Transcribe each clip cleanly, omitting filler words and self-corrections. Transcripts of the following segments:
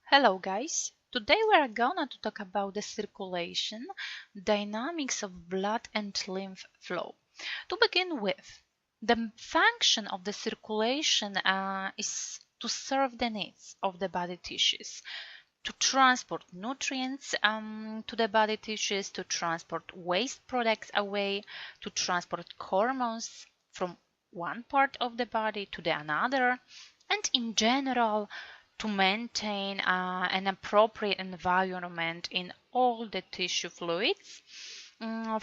Hello guys, today we are gonna to talk about the circulation, dynamics of blood and lymph flow. To begin with, the function of the circulation is to serve the needs of the body tissues, to transport nutrients to the body tissues, to transport waste products away, to transport hormones from one part of the body to the another, and in general to maintain an appropriate environment in all the tissue fluids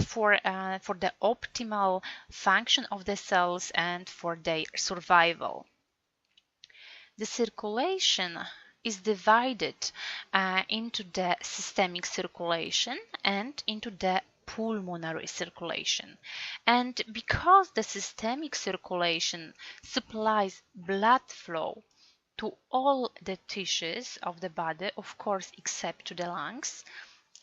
for the optimal function of the cells and for their survival. The circulation is divided into the systemic circulation and into the pulmonary circulation. And because the systemic circulation supplies blood flow to all the tissues of the body, of course, except to the lungs,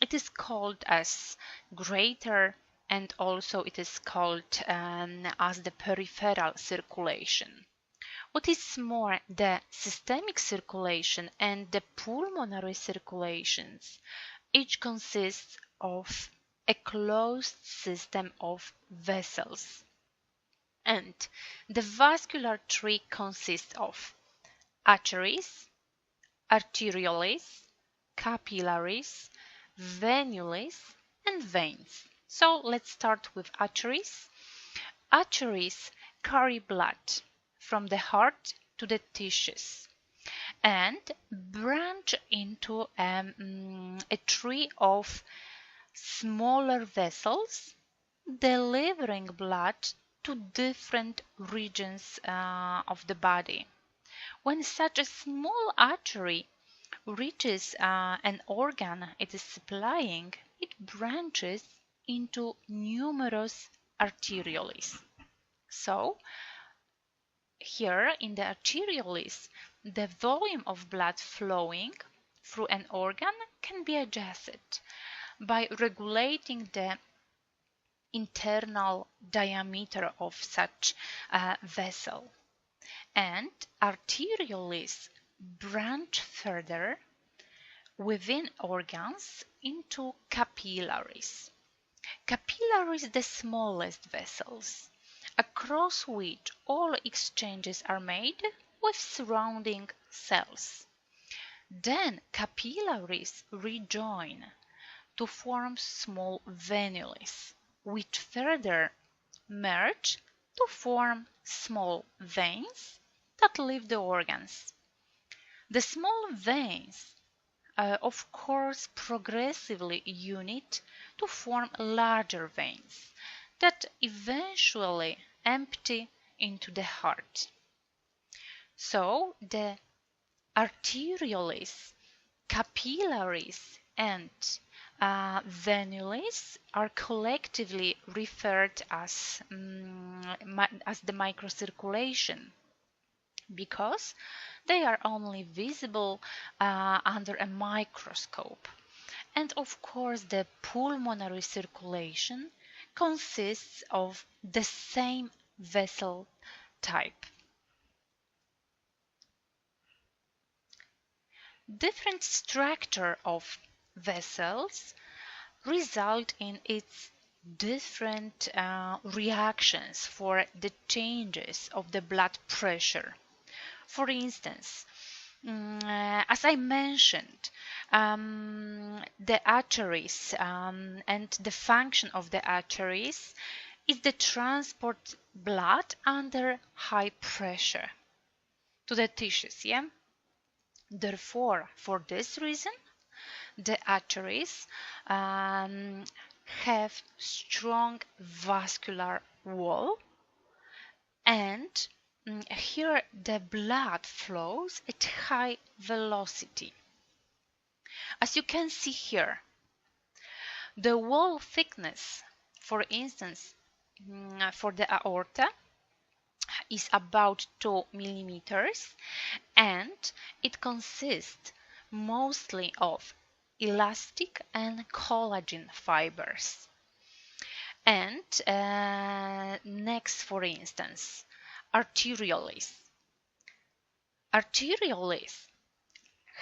it is called as greater, and also it is called as the peripheral circulation. What is more, the systemic circulation and the pulmonary circulations each consists of a closed system of vessels. And the vascular tree consists of arteries, arterioles, capillaries, venules, and veins. So let's start with arteries. Arteries carry blood from the heart to the tissues and branch into a tree of smaller vessels delivering blood to different regions of the body. When such a small artery reaches an organ it is supplying, it branches into numerous arterioles. So, here in the arterioles, the volume of blood flowing through an organ can be adjusted by regulating the internal diameter of such a vessel. And arterioles branch further within organs into capillaries. Capillaries are the smallest vessels, across which all exchanges are made with surrounding cells. Then capillaries rejoin to form small venules, which further merge to form small veins that leave the organs. The small veins, of course, progressively unite to form larger veins that eventually empty into the heart. So the arterioles, capillaries, and venules are collectively referred as the microcirculation because they are only visible under a microscope. And of course, the pulmonary circulation consists of the same vessel type. Different structure of vessels result in its different reactions for the changes of the blood pressure. For instance, as I mentioned, the arteries and the function of the arteries is to transport blood under high pressure to the tissues, yeah? Therefore, for this reason, the arteries have strong vascular wall, and here the blood flows at high velocity. As you can see here, the wall thickness, for instance, for the aorta is about 2 millimeters, and it consists mostly of elastic and collagen fibers. And next, for instance, arterioles. Arterioles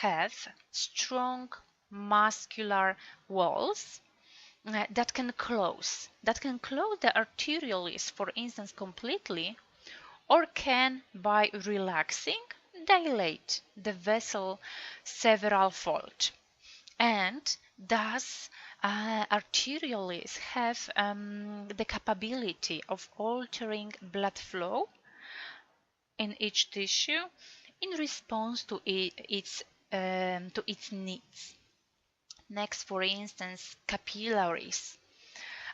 have strong muscular walls that can close the arterioles, for instance, completely, or can, by relaxing, dilate the vessel several fold. And thus, arterioles have the capability of altering blood flow in each tissue in response to its needs. Next, for instance, capillaries.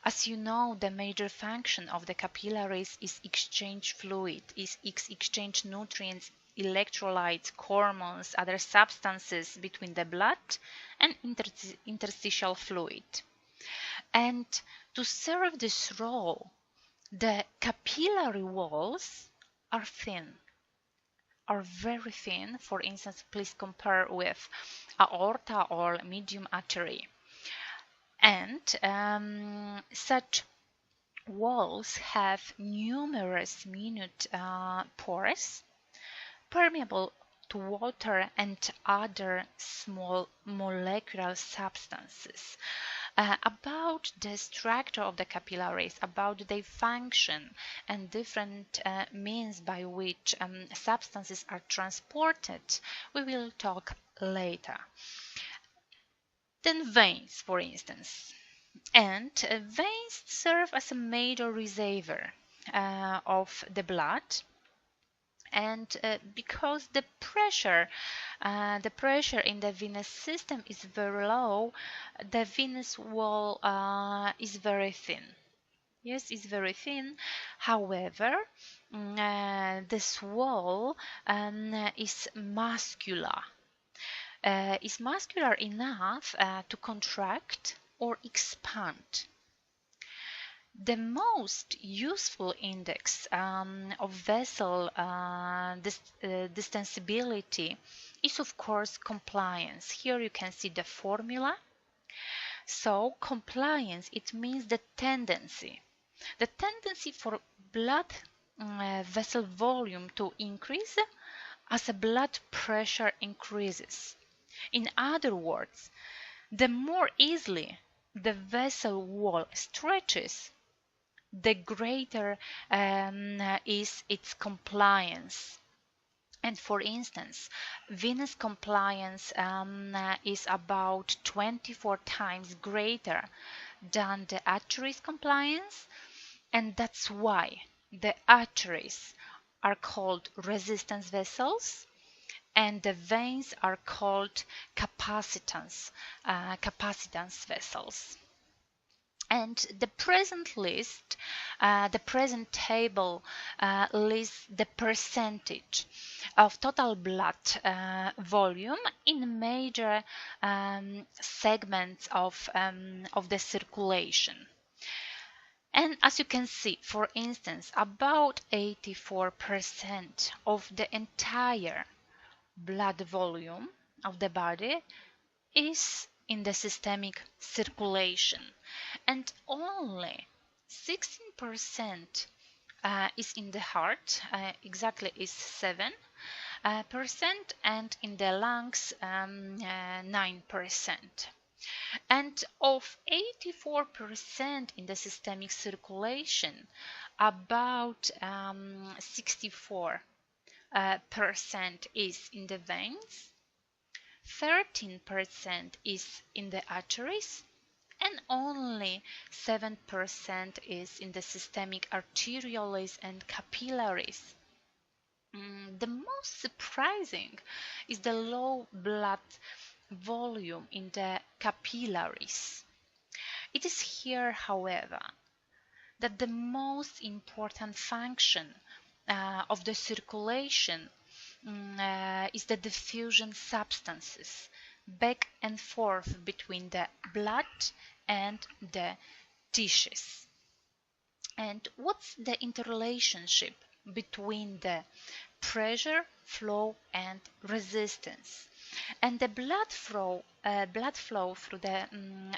As you know, the major function of the capillaries is exchange fluid, is exchange nutrients, electrolytes, hormones, other substances between the blood and interstitial fluid. And to serve this role, the capillary walls are thin, are very thin. For instance, please compare with aorta or medium artery. And such walls have numerous minute pores, permeable to water and other small molecular substances. About the structure of the capillaries, about their function and different means by which substances are transported, we will talk later. Then veins, for instance. And veins serve as a major reservoir of the blood, and because the pressure in the venous system is very low, the venous wall is very thin. Yes, it's very thin. However, this wall is muscular. Is muscular enough to contract or expand. The most useful index of vessel distensibility is, of course, compliance. Here you can see the formula. So compliance, it means the tendency for blood vessel volume to increase as the blood pressure increases. In other words, the more easily the vessel wall stretches, the greater is its compliance. And for instance, venous compliance is about 24 times greater than the arteries compliance, and that's why the arteries are called resistance vessels and the veins are called capacitance vessels. And the present table lists the percentage of total blood volume in major segments of the circulation. And as you can see, for instance, about 84% of the entire blood volume of the body is in the systemic circulation, and only 16% is in the heart, exactly is 7%, and in the lungs 9%. And of 84% in the systemic circulation, about 64% is in the veins, 13% is in the arteries, and only 7% is in the systemic arterioles and capillaries. The most surprising is the low blood volume in the capillaries. It is here, however, that the most important function of the circulation is the diffusion substances back and forth between the blood and the tissues. And what's the interrelationship between the pressure, flow and resistance? And the blood flow through the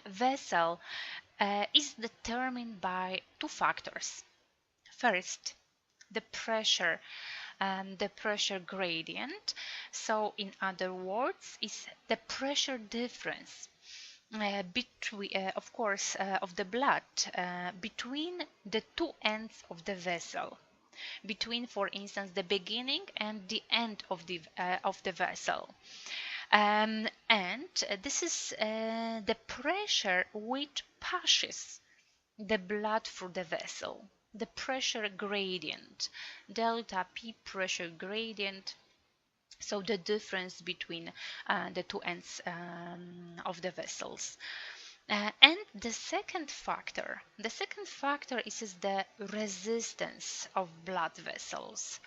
vessel is determined by two factors. First, the pressure the pressure gradient. So in other words, it's the pressure difference between, of course, of the blood between the two ends of the vessel, between, for instance, the beginning and the end of the vessel. And this is the pressure which pushes the blood through the vessel, the pressure gradient, delta P pressure gradient. So the difference between the two ends of the vessels. And the second factor is the resistance of blood vessels.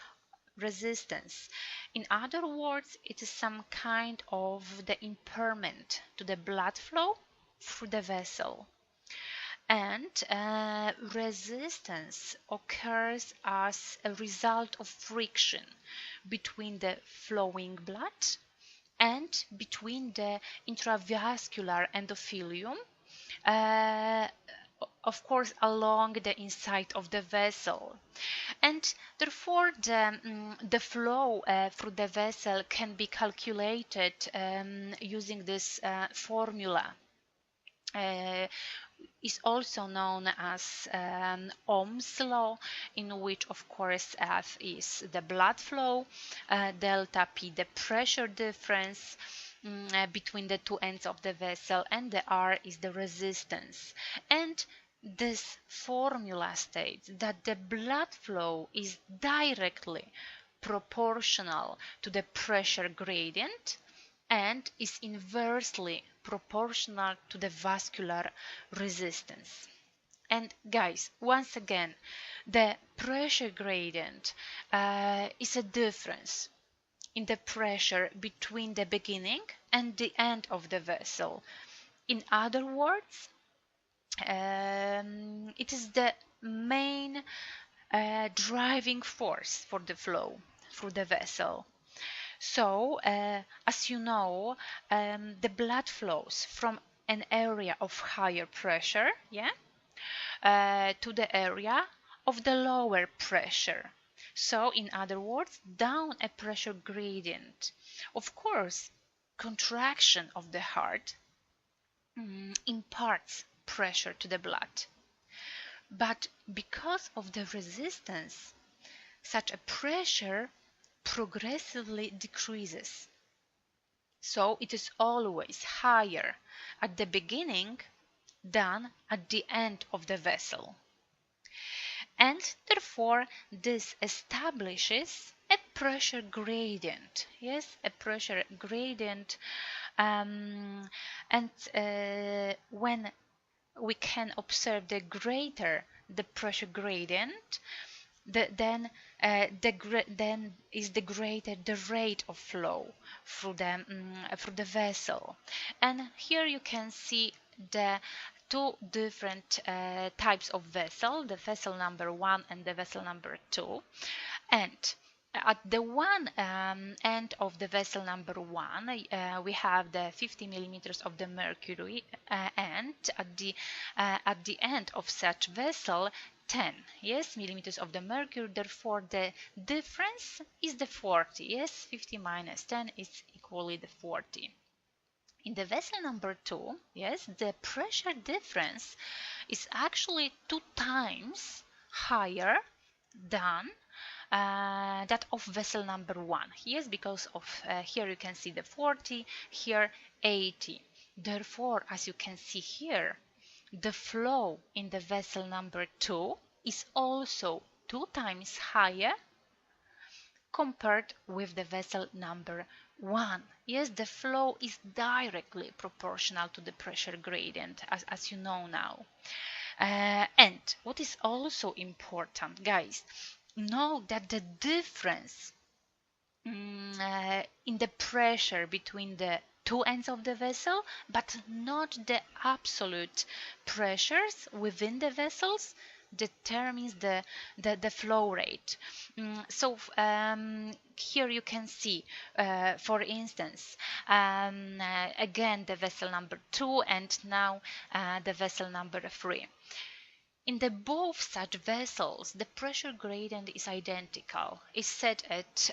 Resistance. In other words, it is some kind of the impairment to the blood flow through the vessel. And resistance occurs as a result of friction between the flowing blood and between the intravascular endothelium, of course along the inside of the vessel. And therefore the flow through the vessel can be calculated using this formula. Is also known as Ohm's law, in which of course F is the blood flow, delta P the pressure difference between the two ends of the vessel, and the R is the resistance. And this formula states that the blood flow is directly proportional to the pressure gradient and is inversely proportional to the vascular resistance. And guys, once again, the pressure gradient is a difference in the pressure between the beginning and the end of the vessel. In other words, it is the main driving force for the flow through the vessel. So, as you know, the blood flows from an area of higher pressure, to the area of the lower pressure. So, in other words, down a pressure gradient. Of course, contraction of the heart imparts pressure to the blood. But because of the resistance, such a pressure progressively decreases. So it is always higher at the beginning than at the end of the vessel. And therefore this establishes a pressure gradient. Yes, a pressure gradient. And when we can observe the greater the pressure gradient, then is the greater the rate of flow through the vessel. And here you can see the two different types of vessel, the vessel number 1 and the vessel number 2. And at the one end of the vessel number 1, we have the 50 millimeters of the mercury, and at the end of such vessel 10 millimeters of the mercury. Therefore the difference is the 40. 50 minus 10 is equally the 40. In the vessel number 2, the pressure difference is actually 2 times higher than that of vessel number 1. Because of here you can see the 40, here 80. Therefore, as you can see here, the flow in the vessel number 2 is also 2 times higher compared with the vessel number 1. The flow is directly proportional to the pressure gradient, as you know now. And what is also important, guys, know that the difference in the pressure between the two ends of the vessel, but not the absolute pressures within the vessels, determines the flow rate. So here you can see, for instance, again the vessel number 2 and now the vessel number 3. In the both such vessels, the pressure gradient is identical. It's set at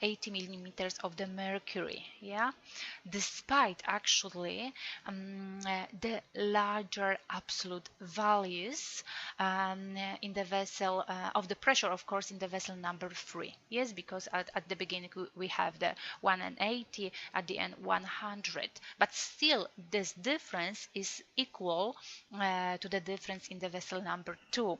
80 millimeters of the mercury, yeah, despite actually the larger absolute values in the vessel of the pressure, of course, in the vessel number 3. Yes, because at the beginning we have the 180, at the end 100, but still this difference is equal to the difference in the vessel number 2.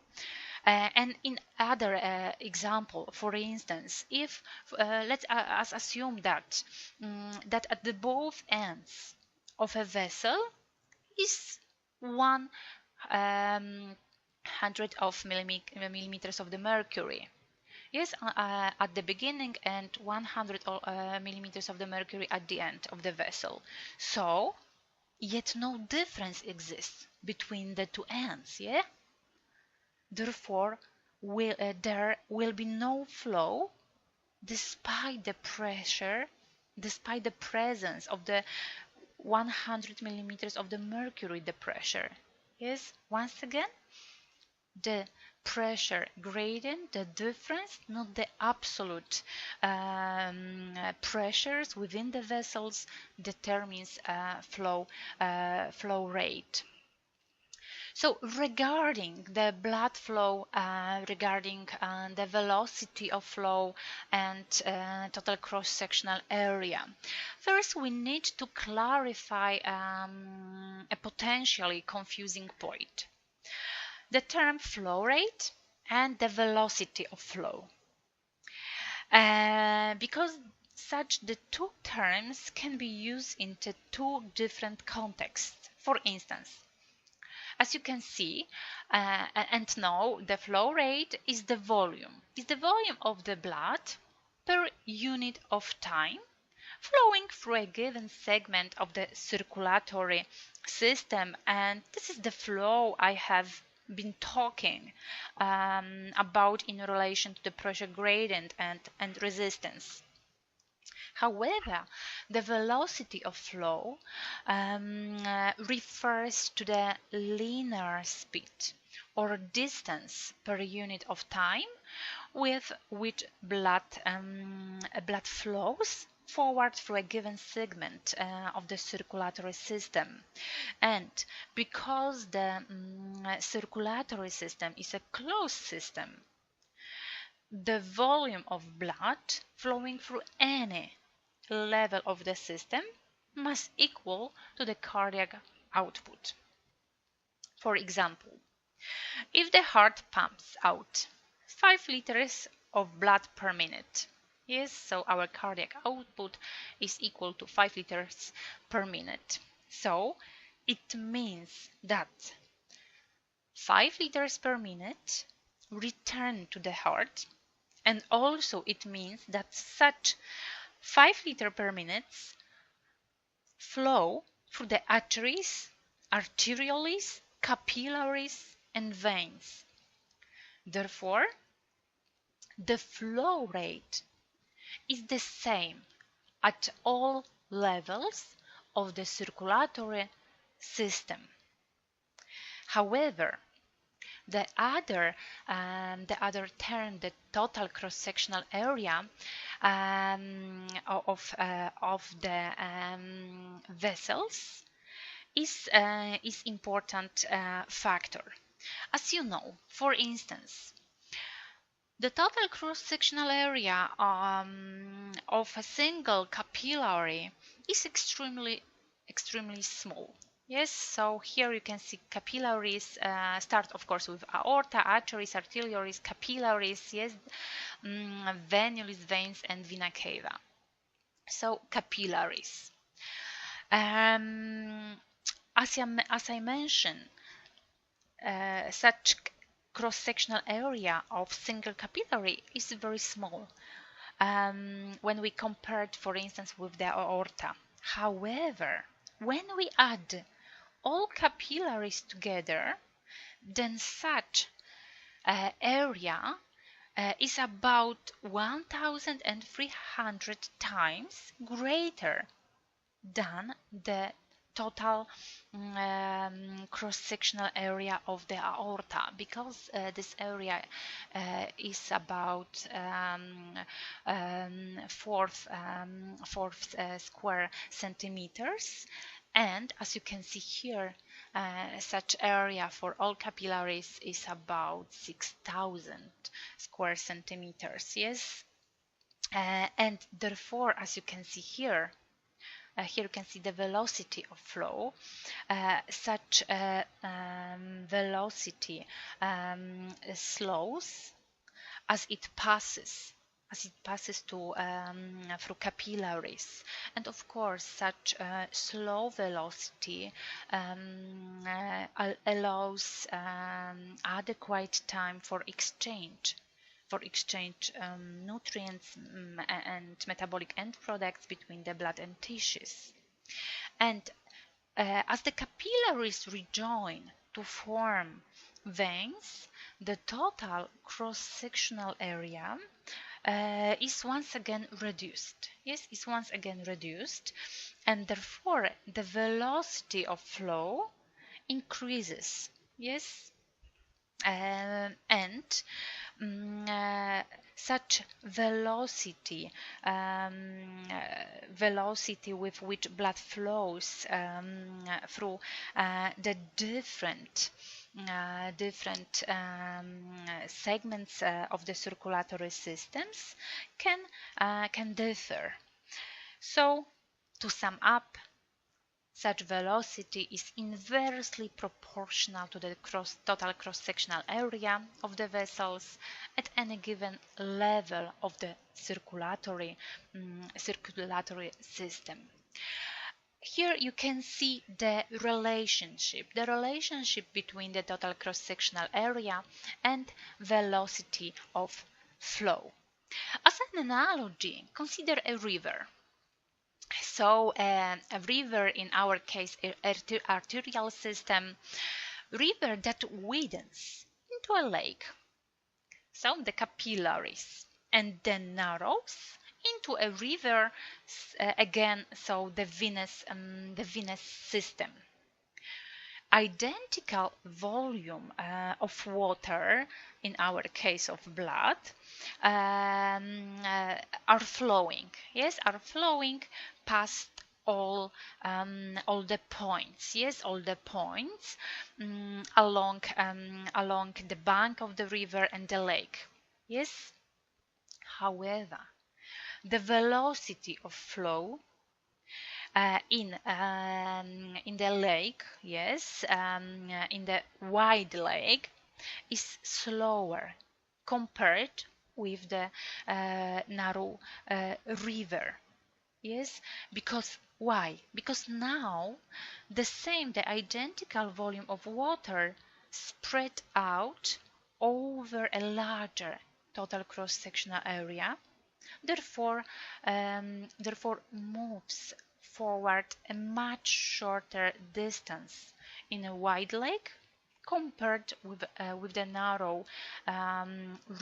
And in other example, for instance, if let's us assume that that at the both ends of a vessel is 100 of millimeters of the mercury. Yes, at the beginning and 100 millimeters of the mercury at the end of the vessel. So, yet no difference exists between the two ends, yeah? Therefore, there will be no flow despite the pressure, despite the presence of the 100 millimeters of the mercury, the pressure. Yes, once again, the pressure gradient, the difference, not the absolute pressures within the vessels, determines flow rate. So regarding the blood flow, regarding the velocity of flow and total cross-sectional area, first we need to clarify a potentially confusing point. The term flow rate and the velocity of flow. Because such the two terms can be used into two different contexts. For instance, as you can see and know, the flow rate is the volume. Is the volume of the blood per unit of time flowing through a given segment of the circulatory system, and this is the flow I have been talking about in relation to the pressure gradient and resistance. However, the velocity of flow refers to the linear speed or distance per unit of time with which blood flows forward through a given segment of the circulatory system. And because the circulatory system is a closed system, the volume of blood flowing through any level of the system must equal to the cardiac output. For example, if the heart pumps out 5 liters of blood per minute, yes, so our cardiac output is equal to 5 liters per minute. So it means that 5 liters per minute return to the heart, and also it means that such 5 liters per minute flow through the arteries, arterioles, capillaries, and veins. Therefore, the flow rate is the same at all levels of the circulatory system. However, the other term, the total cross-sectional area of the vessels, is important factor. As you know, for instance, the total cross-sectional area of a single capillary is extremely small. Yes, so here you can see capillaries start, of course, with aorta, arteries, arterioles, capillaries, yes, venules, veins, and vena cava. So capillaries. As I mentioned, such cross-sectional area of single capillary is very small when we compare it, for instance, with the aorta. However, when we add all capillaries together, then such area is about 1,300 times greater than the total cross-sectional area of the aorta, because this area is about 4 square centimeters, and as you can see here, such area for all capillaries is about 6,000 square centimeters. Yes, and therefore, as you can see here, here you can see the velocity of flow. Such velocity slows as it passes to through capillaries, and of course such slow velocity allows adequate time for exchange nutrients and metabolic end products between the blood and tissues. And as the capillaries rejoin to form veins, the total cross-sectional area is once again reduced. Yes, is once again reduced, and therefore the velocity of flow increases. Yes, and such velocity with which blood flows through the different segments of the circulatory systems can differ. So, to sum up, such velocity is inversely proportional to the total cross-sectional area of the vessels at any given level of the circulatory system. Here you can see the relationship between the total cross-sectional area and velocity of flow. As an analogy, consider a river. So a river, in our case arterial system, river that widens into a lake, so the capillaries, and then narrows into a river again, so the venous system. Identical volume of water, in our case of blood, are flowing. Yes, are flowing past all the points. Yes, all the points along the bank of the river and the lake. Yes. However, the velocity of flow in the lake, yes, in the wide lake, is slower compared with the narrow river. Yes, because why? Because now the identical volume of water spread out over a larger total cross-sectional area, therefore moves forward a much shorter distance in a wide lake compared with the narrow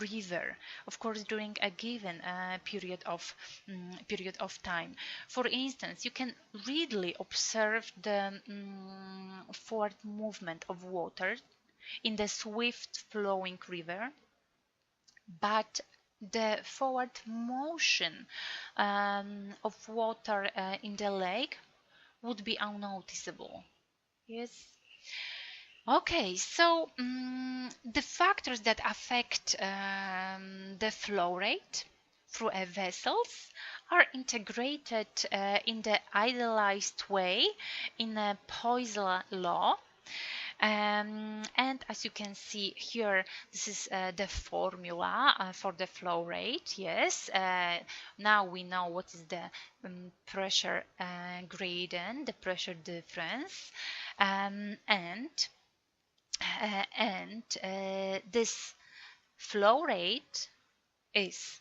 river, of course, during a given period of time. For instance, you can readily observe the forward movement of water in the swift flowing river, but the forward motion of water in the lake would be unnoticeable. Yes. Okay, so the factors that affect the flow rate through a vessels are integrated in the idealized way in a Poiseuille law. And as you can see here, this is the formula for the flow rate. Yes, now we know what is the pressure gradient, the pressure difference, and this flow rate is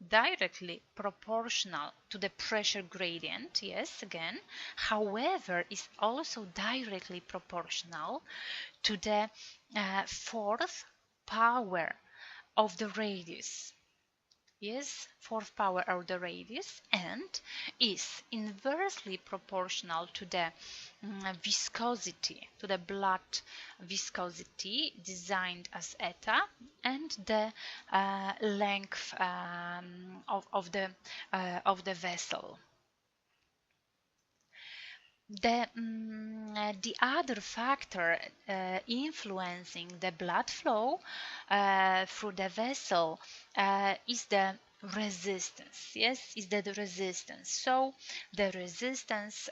directly proportional to the pressure gradient, yes, again, however, is also directly proportional to the fourth power of the radius. yes, fourth power of the radius, and is inversely proportional to the viscosity, to the blood viscosity designed as eta, and the length of the vessel. The other factor influencing the blood flow through the vessel is the resistance. Yes, is the resistance. So the resistance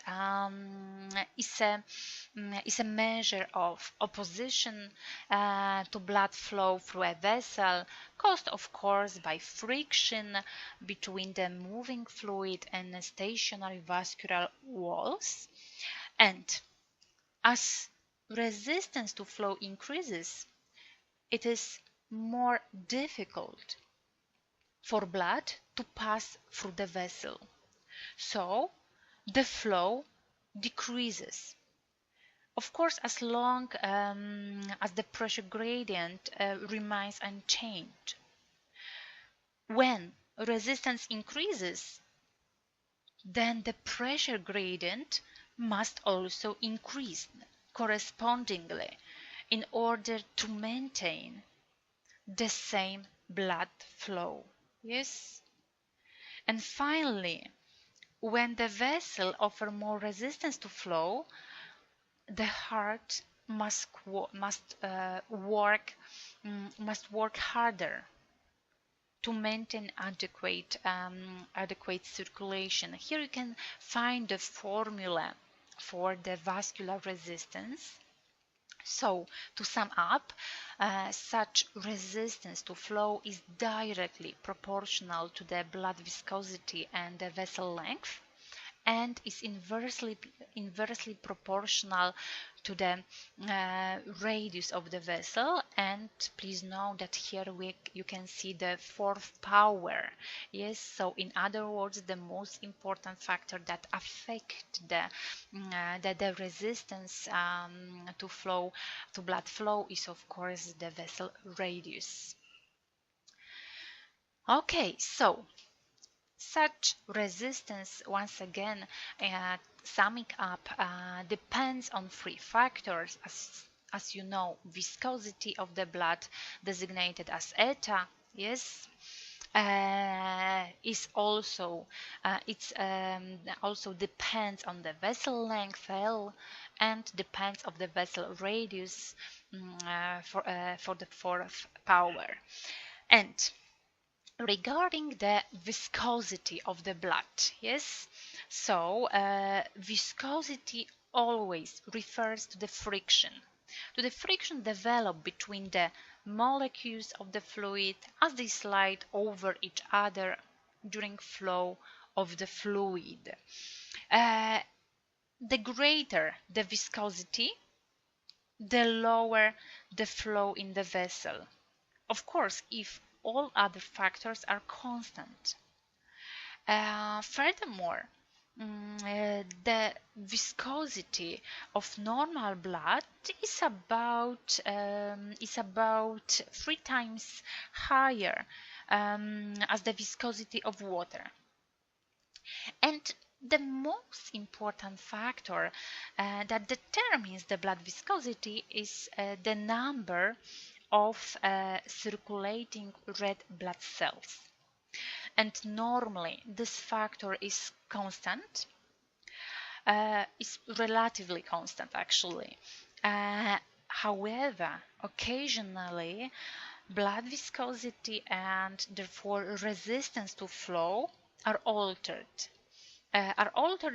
is a measure of opposition to blood flow through a vessel, caused of course by friction between the moving fluid and the stationary vascular walls. And as resistance to flow increases, it is more difficult for blood to pass through the vessel. So the flow decreases. Of course, as long as the pressure gradient remains unchanged. When resistance increases, then the pressure gradient must also increase correspondingly in order to maintain the same blood flow. Yes? And finally, when the vessel offers more resistance to flow, the heart must work harder to maintain adequate circulation. Here you can find the formula for the vascular resistance. So, to sum up, such resistance to flow is directly proportional to the blood viscosity and the vessel length, and is inversely proportional to the radius of the vessel. And please note that here you can see the fourth power. Yes, so in other words, the most important factor that affect the resistance to blood flow is of course the vessel radius. Okay, so such resistance, once again, summing up, depends on three factors, as you know: viscosity of the blood, designated as eta, yes, is also also depends on the vessel length L, and depends of the vessel radius for the fourth power. And regarding the viscosity of the blood, yes, so viscosity always refers to the friction developed between the molecules of the fluid as they slide over each other during flow of the fluid. The greater the viscosity, the lower the flow in the vessel, of course, if all other factors are constant. Furthermore, the viscosity of normal blood is about 3 times higher as the viscosity of water. And the most important factor that determines the blood viscosity is the number of circulating red blood cells. And normally this factor is constant, is relatively constant actually. However, occasionally blood viscosity and therefore resistance to flow are altered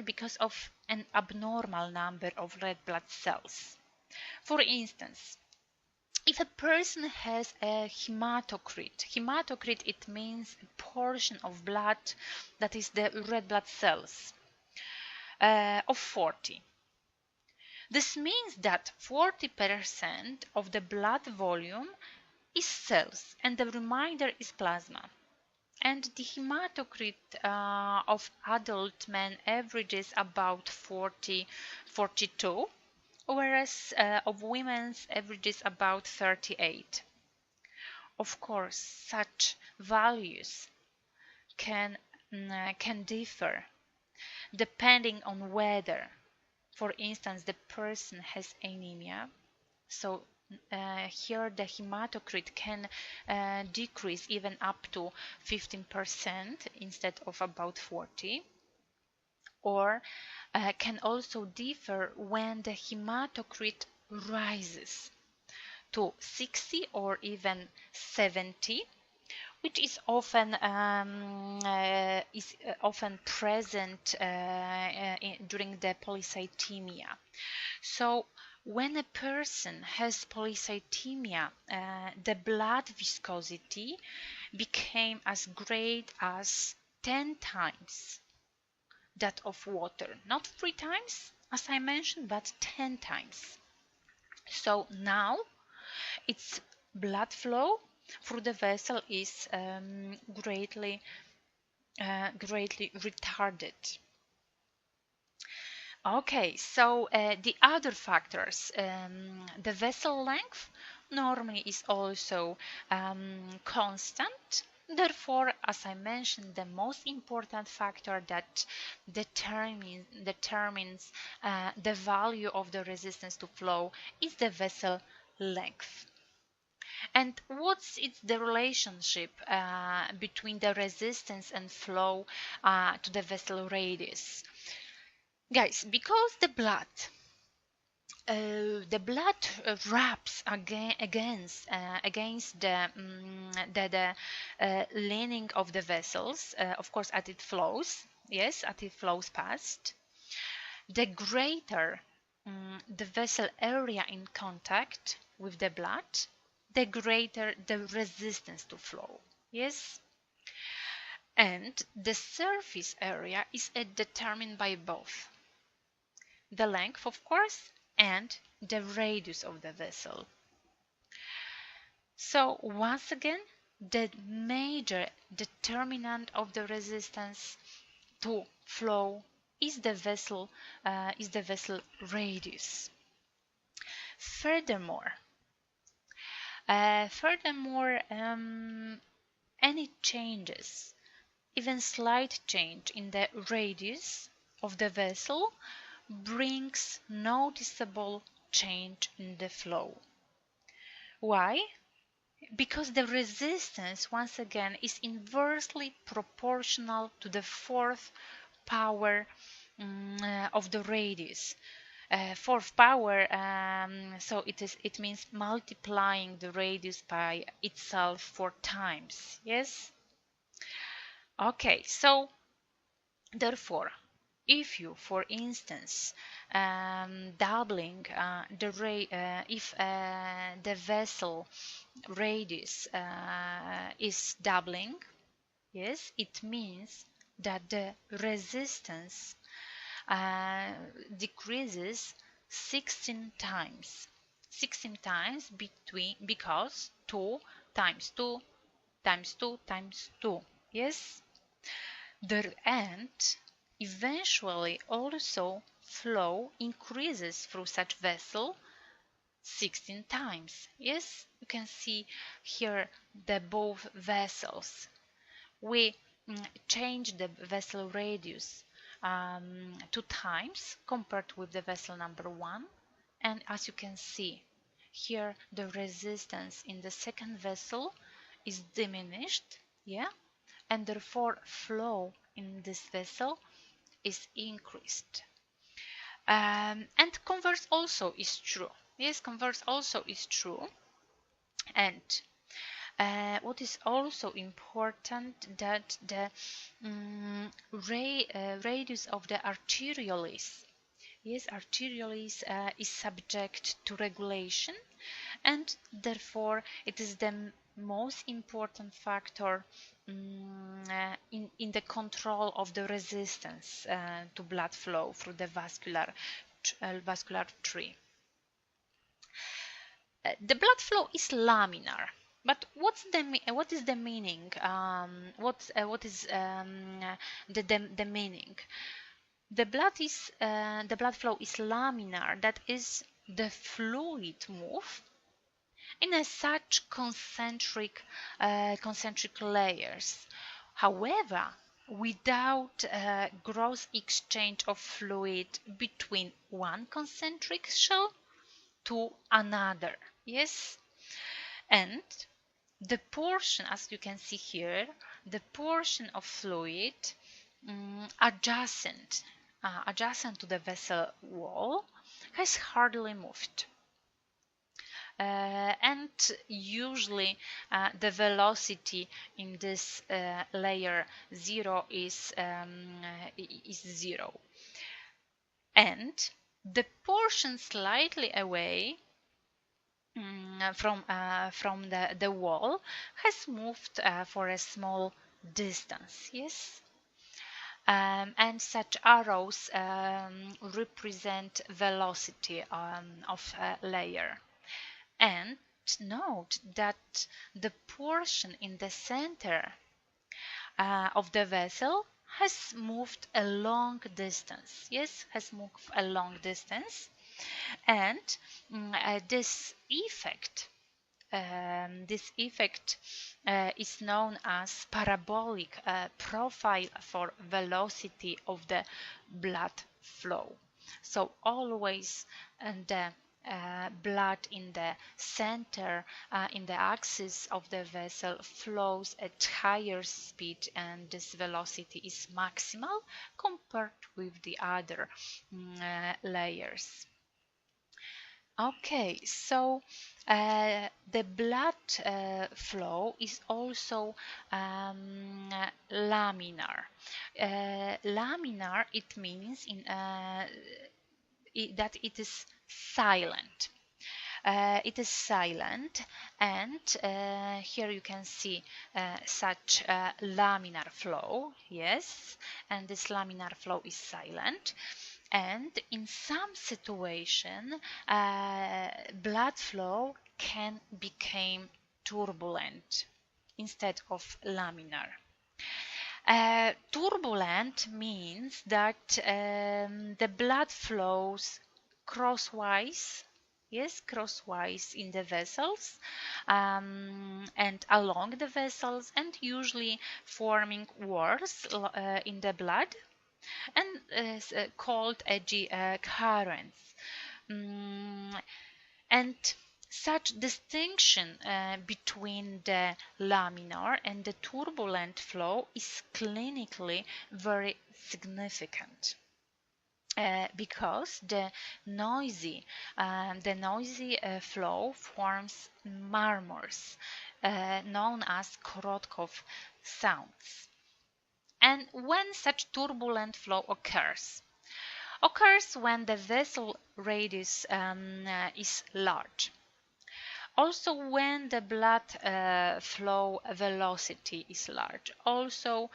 because of an abnormal number of red blood cells. For instance, if a person has a hematocrit it means a portion of blood, that is the red blood cells, of 40. This means that 40% of the blood volume is cells and the remainder is plasma. And the hematocrit of adult men averages about 42, whereas of women's averages about 38. Of course, such values can differ depending on whether, for instance, the person has anemia. So here the hematocrit can decrease even up to 15% instead of about 40, or can also differ when the hematocrit rises to 60 or even 70, which is often present during the polycythemia. So when a person has polycythemia, the blood viscosity became as great as 10 times that of water. Not 3 times, as I mentioned, but 10 times. So now its blood flow through the vessel is greatly retarded. Okay, so the other factors, the vessel length normally is also constant. Therefore, as I mentioned, the most important factor that determines the value of the resistance to flow is the vessel length. And what's the relationship between the resistance and flow to the vessel radius? Guys, because the blood wraps against the lining of the vessels, of course, as it flows. Yes, as it flows past, the greater the vessel area in contact with the blood, the greater the resistance to flow. Yes, and the surface area is determined by both the length, of course, and the radius of the vessel. So once again, the major determinant of the resistance to flow is the vessel radius. Furthermore, any changes, even slight change in the radius of the vessel, brings noticeable change in the flow. Why? Because the resistance, once again, is inversely proportional to the fourth power of the radius. Fourth power, so it means multiplying the radius by itself 4 times. Yes. Okay, so therefore, if you, for instance, doubling if the vessel radius is doubling, yes, it means that the resistance decreases 16 times. 16 times because 2 times 2 times 2 times 2. Yes? And eventually also flow increases through such vessel 16 times. Yes, you can see here the both vessels. We change the vessel radius 2 times compared with the vessel number 1, and as you can see here, the resistance in the second vessel is diminished, yeah, and therefore flow in this vessel is increased. And converse also is true. Yes, converse also is true. And what is also important, that the radius of the arterioles, yes, arterioles is subject to regulation, and therefore it is the most important factor in the control of the resistance to blood flow through the vascular tree. The blood flow is laminar, but what is the meaning? What is the meaning? The blood flow is laminar. That is, the fluid move in such concentric layers, However, without gross exchange of fluid between one concentric shell to another. Yes, and the portion, as you can see here, the portion of fluid adjacent to the vessel wall has hardly moved. And usually the velocity in this layer 0 is 0, and the portion slightly away from the wall has moved for a small distance. Yes, and such arrows represent velocity of a layer. And note that the portion in the center of the vessel has moved a long distance. Yes, has moved a long distance, and this effect is known as parabolic profile for velocity of the blood flow. So always the blood in the center, in the axis of the vessel, flows at higher speed, and this velocity is maximal compared with the other layers. Okay, so the blood flow is also laminar. Laminar, it means that it is silent. It is silent, and here you can see such laminar flow. Yes, and this laminar flow is silent. And in some situation, blood flow can become turbulent instead of laminar. Turbulent means that the blood flows crosswise, yes, crosswise in the vessels and along the vessels, and usually forming whorls in the blood, and called eddy currents. And such distinction between the laminar and the turbulent flow is clinically very significant. Because the noisy flow forms murmurs known as Korotkov sounds. And when such turbulent flow occurs when the vessel radius is large. Also when the blood flow velocity is large. Also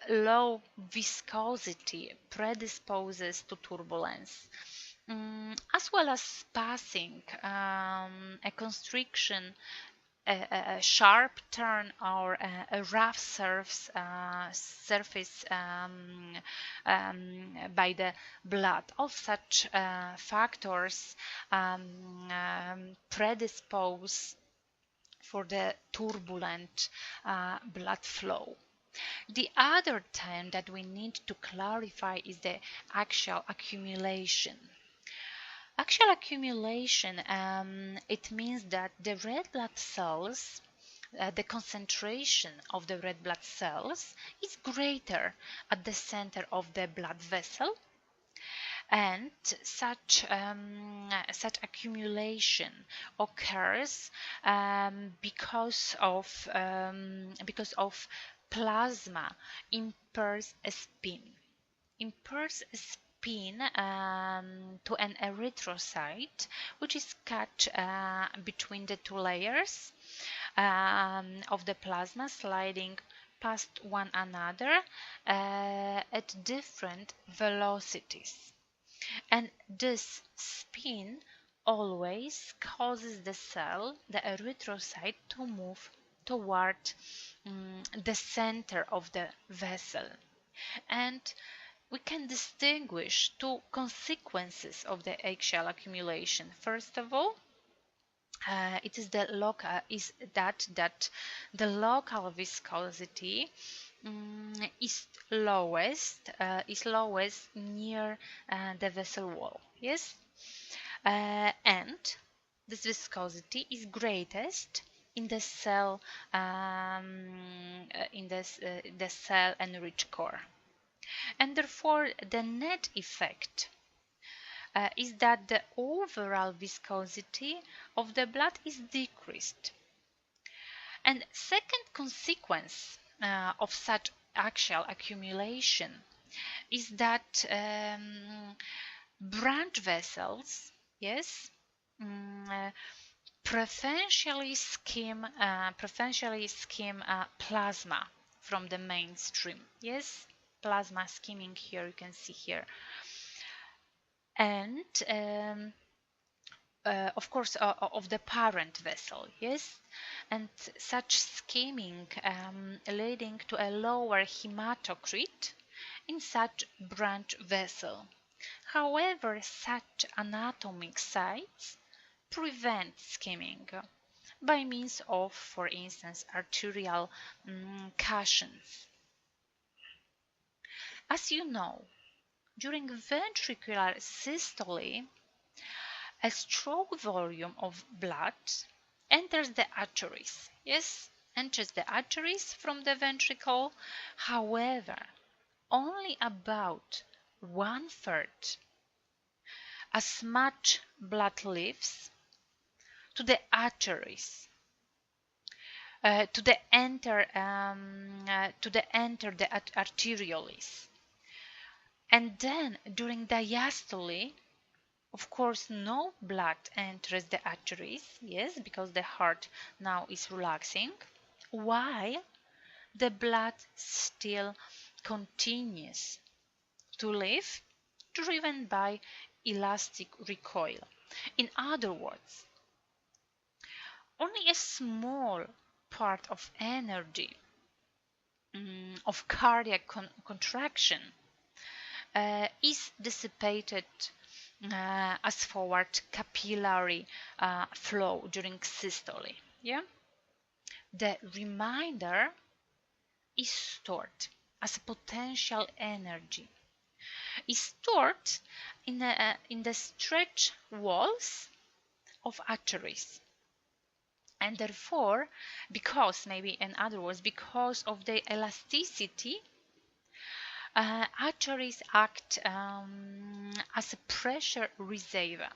low viscosity predisposes to turbulence. As well as passing a constriction, a sharp turn, or a rough surface by the blood. All such factors predispose for the turbulent blood flow. The other term that we need to clarify is the axial accumulation. Axial accumulation, it means that the red blood cells, the concentration of the red blood cells is greater at the center of the blood vessel, and such accumulation occurs because of plasma impairs spin. Impairs spin to an erythrocyte, which is cut between the two layers of the plasma, sliding past one another at different velocities. And this spin always causes the cell, the erythrocyte, to move toward the center of the vessel. And we can distinguish two consequences of the axial accumulation. First of all, it is the local viscosity is lowest near the vessel wall. Yes, and this viscosity is greatest in the cell the cell enriched core, and therefore the net effect is that the overall viscosity of the blood is decreased. And second consequence of such axial accumulation is that branch vessels, yes, mm, preferentially skim plasma from the mainstream. Yes, plasma skimming here, you can see here. And of course of the parent vessel, yes, and such skimming leading to a lower hematocrit in such branch vessel. However, such anatomic sites prevent skimming by means of, for instance, arterial cushions. As you know, during ventricular systole, a strong volume of blood enters the arteries. Yes, enters the arteries from the ventricle. However, only about 1/3 as much blood leaves to the arteries to enter the arterioles, and then during diastole, of course, no blood enters the arteries, yes, because the heart now is relaxing, while the blood still continues to live, driven by elastic recoil. In other words, only a small part of energy of cardiac contraction is dissipated as forward capillary flow during systole. Yeah, the remainder is stored as a potential energy. Is stored in the stretch walls of arteries, and therefore, because of the elasticity, arteries act as a pressure reservoir,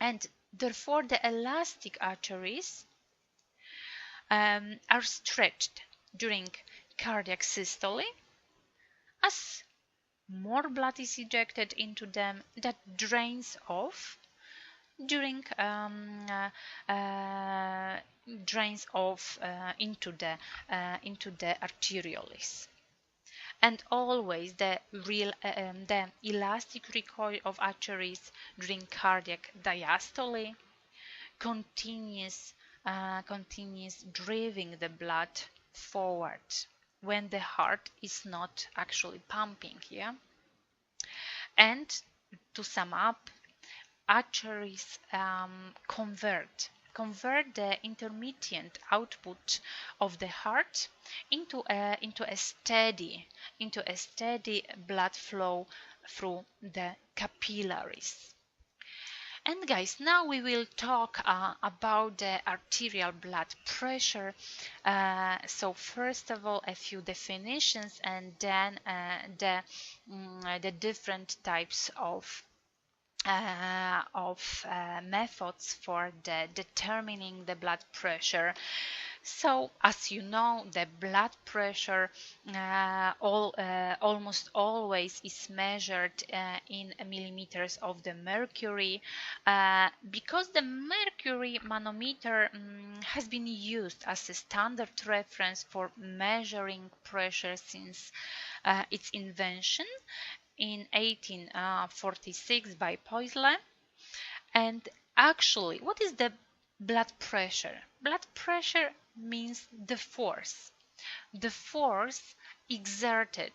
and therefore the elastic arteries are stretched during cardiac systole as more blood is ejected into them that drains off during into the arterioles. And always the elastic recoil of arteries during cardiac diastole continues driving the blood forward when the heart is not actually pumping. Yeah, and to sum up, arteries convert the intermittent output of the heart into a steady blood flow through the capillaries. And guys, now we will talk about the arterial blood pressure. So first of all, a few definitions, and then the different types of methods for determining the blood pressure. So, as you know, the blood pressure almost always is measured in millimeters of the mercury, because the mercury manometer has been used as a standard reference for measuring pressure since its invention in 1846 by Poiseuille. And actually, what is the blood pressure? Blood pressure means the force exerted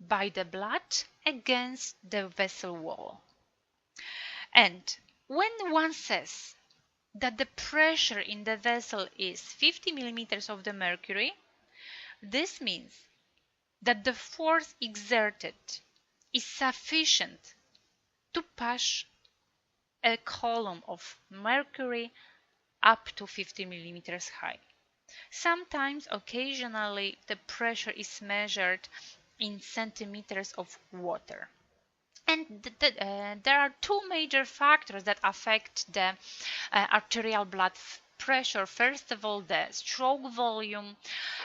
by the blood against the vessel wall. And when one says that the pressure in the vessel is 50 millimeters of the mercury, This means that the force exerted is sufficient to push a column of mercury up to 50 millimeters high. Sometimes, occasionally, the pressure is measured in centimeters of water. And there are two major factors that affect the arterial blood pressure. First of all, the stroke volume,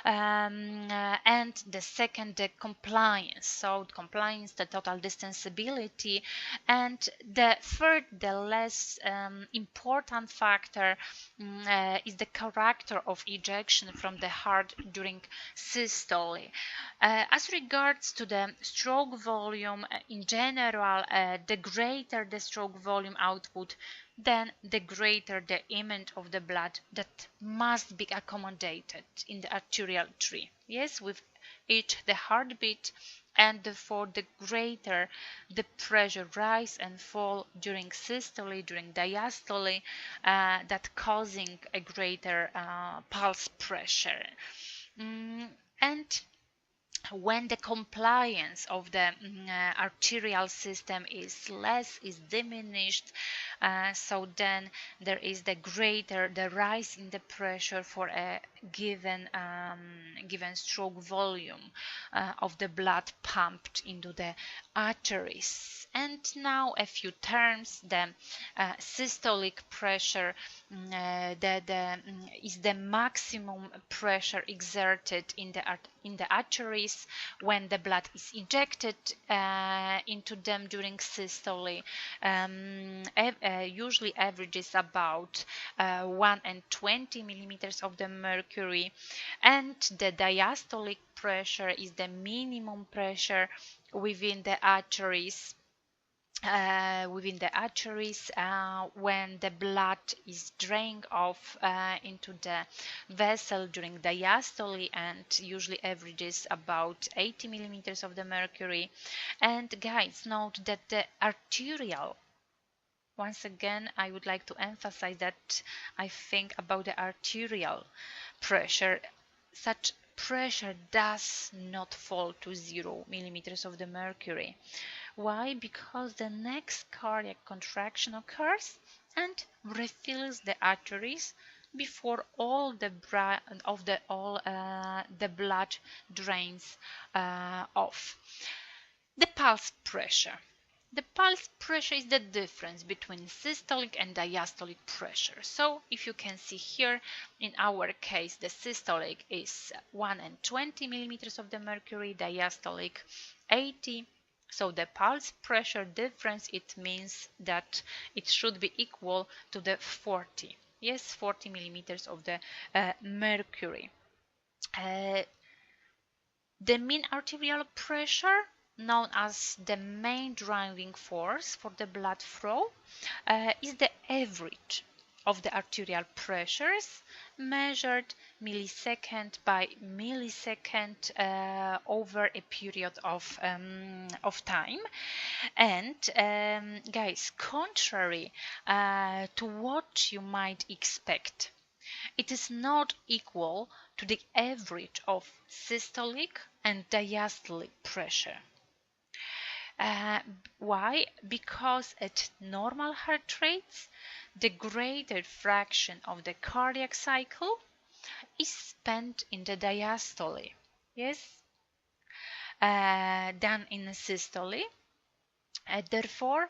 and the second, the compliance. So compliance, the total distensibility, and the third, the less important factor, is the character of ejection from the heart during systole. As regards to the stroke volume, in general, the greater the stroke volume output, then the greater the amount of the blood that must be accommodated in the arterial tree. Yes, with each the heartbeat, and therefore the greater the pressure rise and fall during systole, during diastole, that causing a greater pulse pressure. And when the compliance of the arterial system is diminished, so then there is the greater the rise in the pressure for a given stroke volume of the blood pumped into the arteries. And now a few terms. The systolic pressure is the maximum pressure exerted in the arteries when the blood is injected into them during systole. Usually averages about 120 millimeters of the mercury, and the diastolic pressure is the minimum pressure within the arteries when the blood is drained off into the vessel during diastole, and usually averages about 80 millimeters of the mercury. And guys, note that the arterial, once again I would like to emphasize that I think about the arterial pressure, such pressure does not fall to 0 millimeters of the mercury. Why? Because the next cardiac contraction occurs and refills the arteries before all the blood drains off. The pulse pressure. The pulse pressure is the difference between systolic and diastolic pressure. So if you can see here, in our case, the systolic is 120 millimeters of the mercury, diastolic 80. So the pulse pressure difference, it means that it should be equal to the 40. Yes, 40 millimeters of the mercury. The mean arterial pressure, known as the main driving force for the blood flow, is the average of the arterial pressures measured millisecond by millisecond over a period of time. And guys, contrary to what you might expect, it is not equal to the average of systolic and diastolic pressure. Why? Because at normal heart rates, the greater fraction of the cardiac cycle is spent in the diastole, yes, than in the systole. Therefore,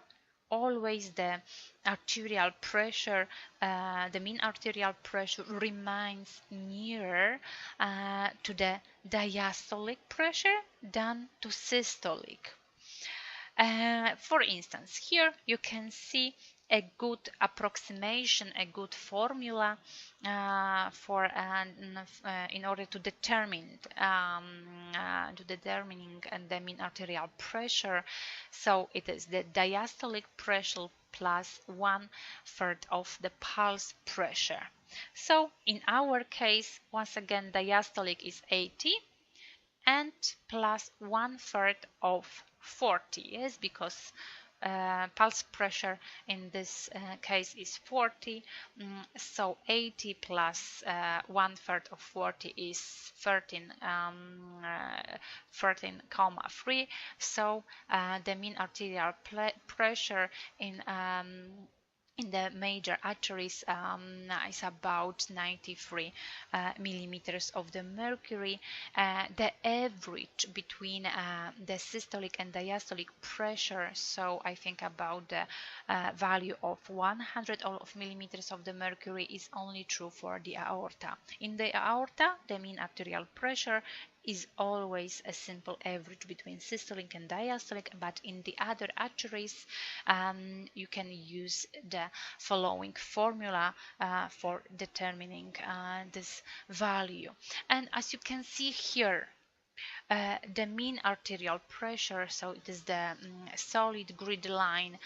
always the arterial pressure, the mean arterial pressure remains nearer to the diastolic pressure than to systolic. For instance, here you can see a good approximation, a good formula in order to determining the mean arterial pressure. So it is the diastolic pressure plus 1/3 of the pulse pressure. So in our case, once again, diastolic is 80 and plus 1/3 of 40, yes, because pulse pressure in this case is 40, so 80 plus 1/3 of 40 is 13,3. So the mean arterial pressure in the major arteries is about 93 millimeters of the mercury. The average between the systolic and diastolic pressure, so I think about the value of 100 of millimeters of the mercury, is only true for the aorta. In the aorta, the mean arterial pressure is always a simple average between systolic and diastolic, but in the other arteries you can use the following formula for determining this value. And as you can see here, the mean arterial pressure, so it is the solid grid line,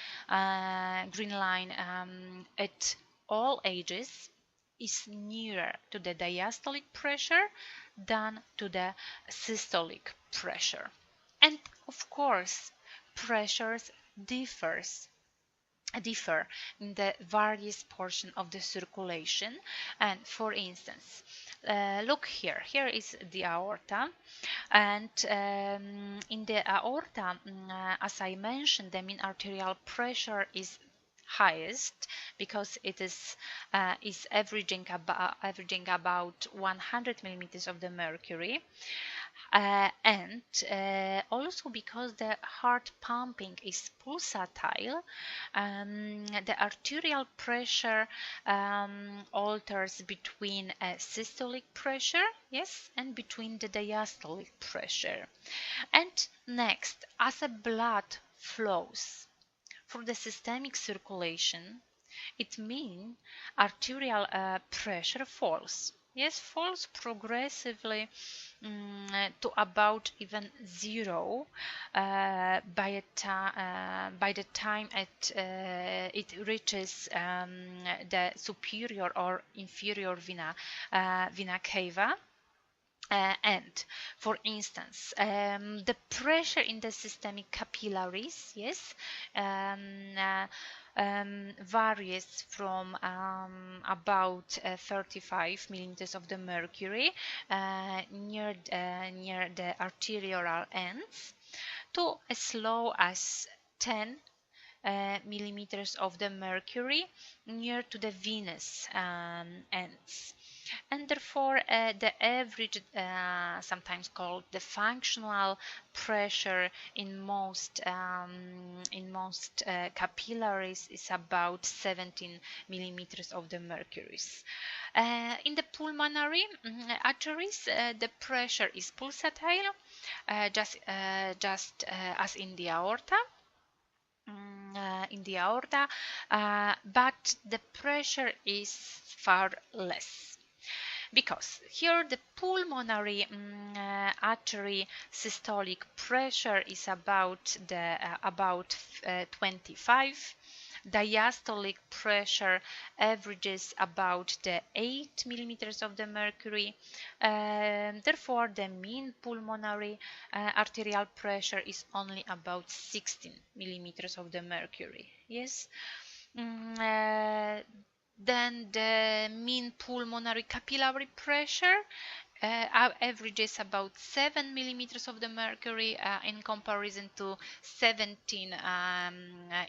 green line at all ages, is nearer to the diastolic pressure than to the systolic pressure. And of course, pressures differ in the various portion of the circulation. And for instance, look here is the aorta, and in the aorta, as I mentioned, the mean arterial pressure is highest because it is averaging about 100 millimeters of the mercury, and also because the heart pumping is pulsatile, the arterial pressure alters between systolic pressure, yes, and between the diastolic pressure. And next, as the blood flows through the systemic circulation, it means arterial pressure falls. Yes, falls progressively to about even zero by the time it reaches the superior or inferior vena cava. And for instance, the pressure in the systemic capillaries, yes, varies from about 35 millimeters of the mercury near the arterial ends to as low as 10 millimeters of the mercury near to the venous ends. And therefore the average, sometimes called the functional pressure in most capillaries, is about 17 millimeters of the mercury. In the pulmonary arteries, the pressure is pulsatile, just as in the aorta. But the pressure is far less, because here the pulmonary artery systolic pressure is about 25. Diastolic pressure averages about the 8 millimeters of the mercury. Therefore, the mean pulmonary arterial pressure is only about 16 millimeters of the mercury. Yes. Then the mean pulmonary capillary pressure averages about 7 millimeters of the mercury in comparison to 17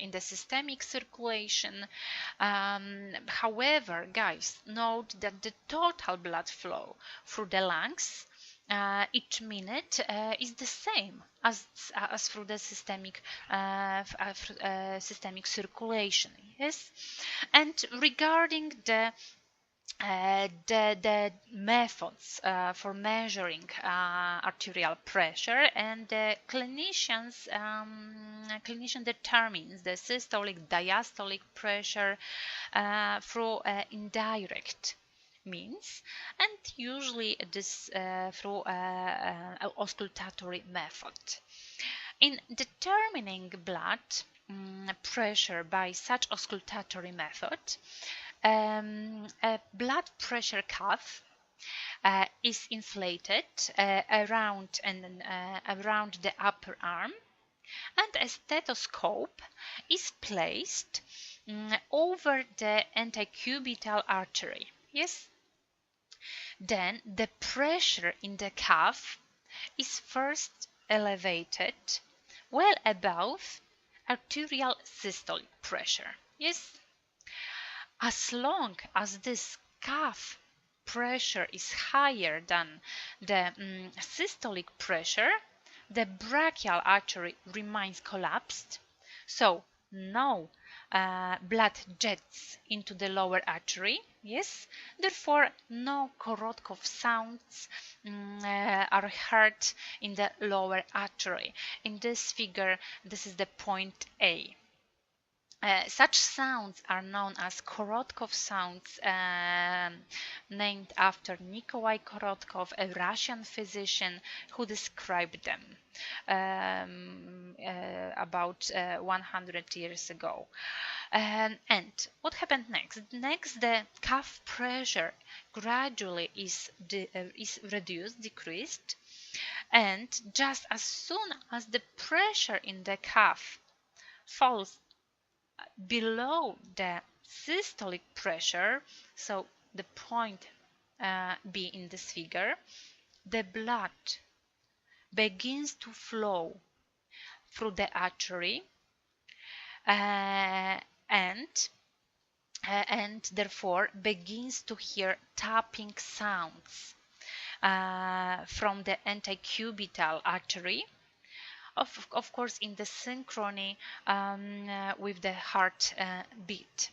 in the systemic circulation. However, guys, note that the total blood flow through the lungs each minute is the same as through the systemic circulation. Yes, and regarding the methods for measuring arterial pressure, and the clinician determines the systolic diastolic pressure through indirect means, and usually this through auscultatory method. In determining blood pressure by such auscultatory method, a blood pressure cuff is inflated around the upper arm, And a stethoscope is placed over the antecubital artery. Yes. Then the pressure in the cuff is first elevated well above arterial systolic pressure. Yes. As long as this cuff pressure is higher than the systolic pressure, the brachial artery remains collapsed, so no blood jets into the lower artery. Yes, therefore no Korotkov sounds are heard in the lower artery. In this figure, this is the point A. Such sounds are known as Korotkov sounds, named after Nikolai Korotkov, a Russian physician who described them about 100 years ago. And what happened next? Next, the cuff pressure gradually is reduced, decreased, and just as soon as the pressure in the cuff falls below the systolic pressure, so the point B in this figure, the blood begins to flow through the artery and therefore begins to hear tapping sounds from the antecubital artery, of course in the synchrony with the heart beat.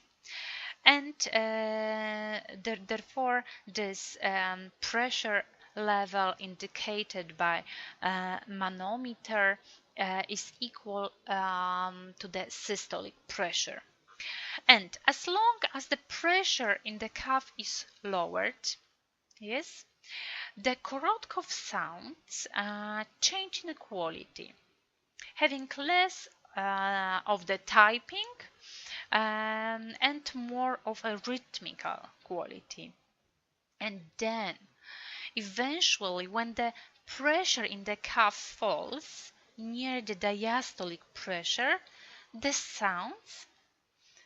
And therefore this pressure level indicated by manometer is equal to the systolic pressure. And as long as the pressure in the cuff is lowered, yes, the Korotkov sounds change in quality, having less of the typing and more of a rhythmical quality. And then, eventually, when the pressure in the cuff falls near the diastolic pressure, the sounds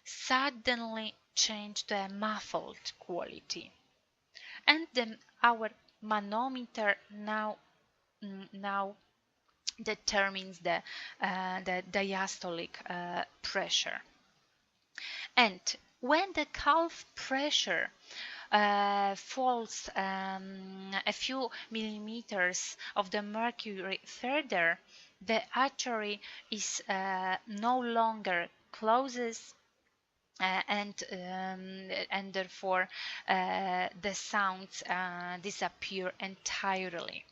suddenly change to a muffled quality. And then our manometer now determines the diastolic pressure. And when the cuff pressure falls a few millimeters of the mercury further, the artery is no longer closes, and therefore the sounds disappear entirely.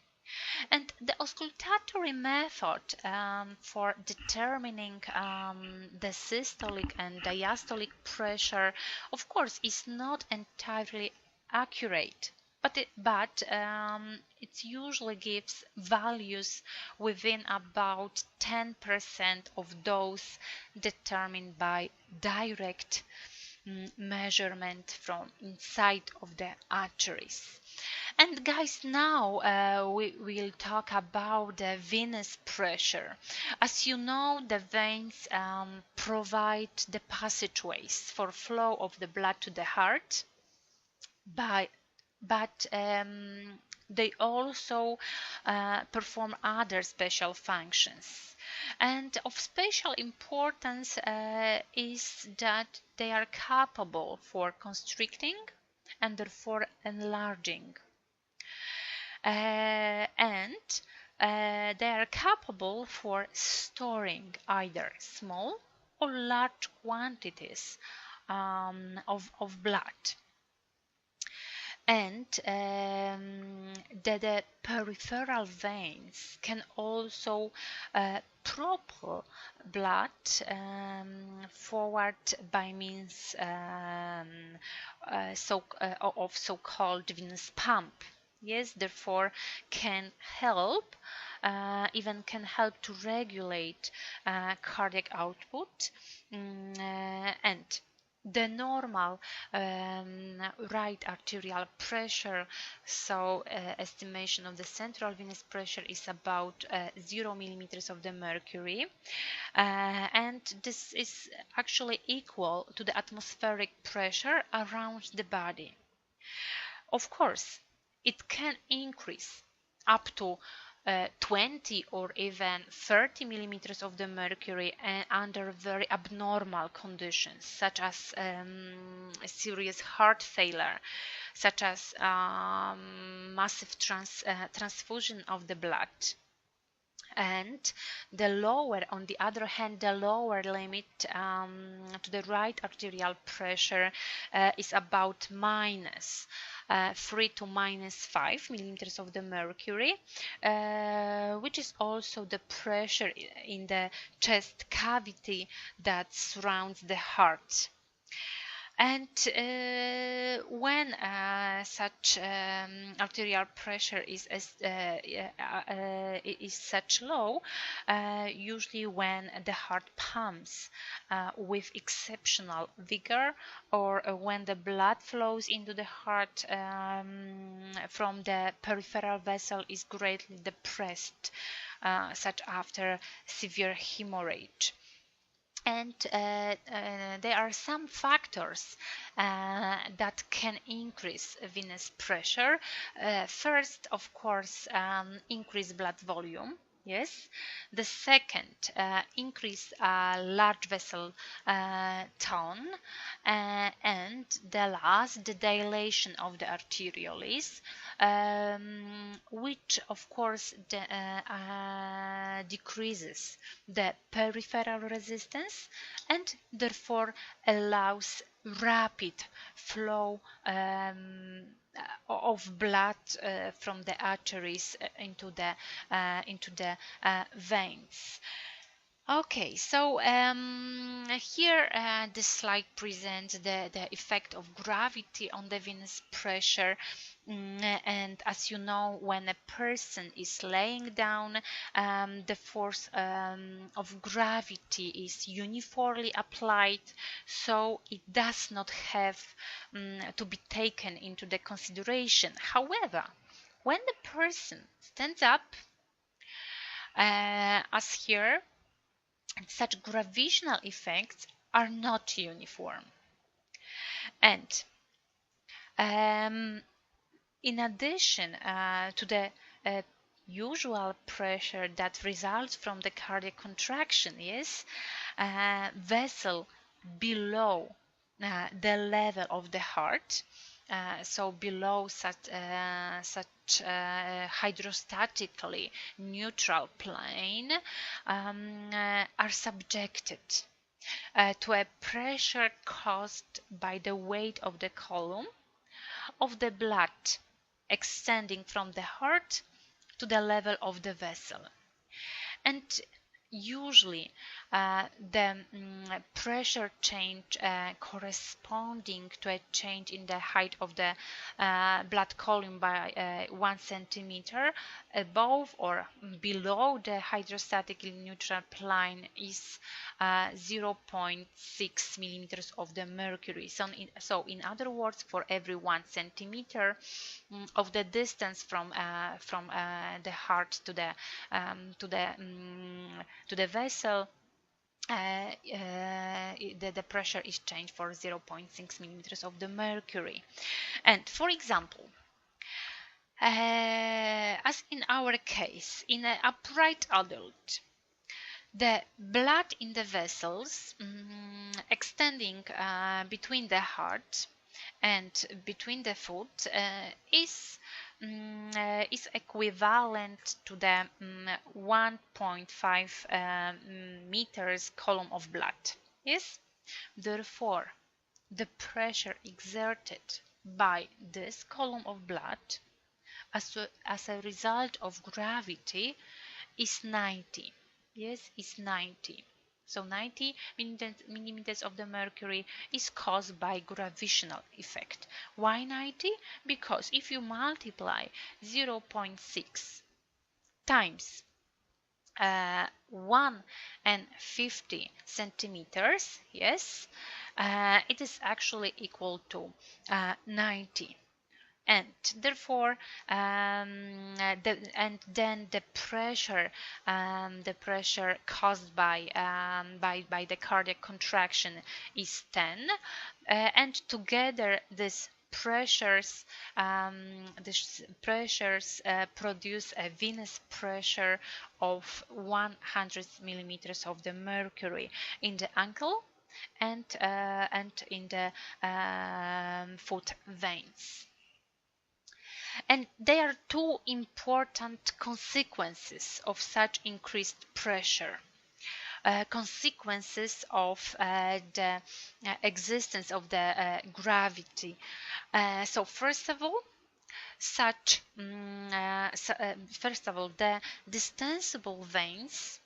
And the auscultatory method for determining the systolic and diastolic pressure, of course, is not entirely accurate, but it usually gives values within about 10% of those determined by direct measurement from inside of the arteries. And guys, now we will talk about the venous pressure. As you know, the veins provide the passageways for flow of the blood to the heart, but they also perform other special functions. And of special importance is that they are capable for constricting and therefore enlarging. And they are capable for storing either small or large quantities of blood. And the peripheral veins can also propel blood forward by means of so-called venous pump. Yes, therefore can help to regulate cardiac output and the normal right arterial pressure, so estimation of the central venous pressure is about 0 millimeters of the mercury, and this is actually equal to the atmospheric pressure around the body. Of course, it can increase up to 20 or even 30 millimeters of the mercury under very abnormal conditions, such as serious heart failure, such as massive transfusion of the blood. And the lower, on the other hand, the lower limit to the right arterial pressure is about minus 3 to minus 5 millimeters of the mercury, which is also the pressure in the chest cavity that surrounds the heart. And when such arterial pressure is such low, usually when the heart pumps with exceptional vigor, or when the blood flows into the heart from the peripheral vessel is greatly depressed, such after severe hemorrhage. And there are some factors that can increase venous pressure. First, of course, increase blood volume. Yes. The second, increase large vessel tone, and the last, the dilation of the arterioles, which of course decreases the peripheral resistance and therefore allows rapid flow of blood from the arteries into the veins. Okay, so here this slide presents the effect of gravity on the venous pressure. And as you know, when a person is laying down, the force of gravity is uniformly applied, so it does not have to be taken into the consideration. However, when the person stands up, as here, such gravitational effects are not uniform. And in addition to the usual pressure that results from the cardiac contraction, yes, vessel below the level of the heart, so below such hydrostatically neutral plane, are subjected to a pressure caused by the weight of the column of the blood extending from the heart to the level of the vessel. And usually the pressure change corresponding to a change in the height of the blood column by 1 centimeter above or below the hydrostatically neutral plane is 0.6 millimeters of the mercury. So in other words, for every 1 centimeter of the distance from the heart to the vessel, the pressure is changed for 0.6 millimeters of the mercury. And for example, as in our case, in an upright adult, the blood in the vessels extending between the heart and between the foot is equivalent to the 1.5 meters column of blood. Yes, therefore the pressure exerted by this column of blood as a result of gravity is 90. Yes, is 90. So 90 millimeters of the mercury is caused by gravitational effect. Why 90? Because if you multiply 0.6 times 150 centimeters, yes, it is actually equal to 90. And therefore and then the pressure caused by the cardiac contraction is 10, and together these pressures produce a venous pressure of 100 millimeters of the mercury in the ankle and in the foot veins. And there are two important consequences of such increased pressure. Consequences of the existence of the gravity. So first of all, the distensible veins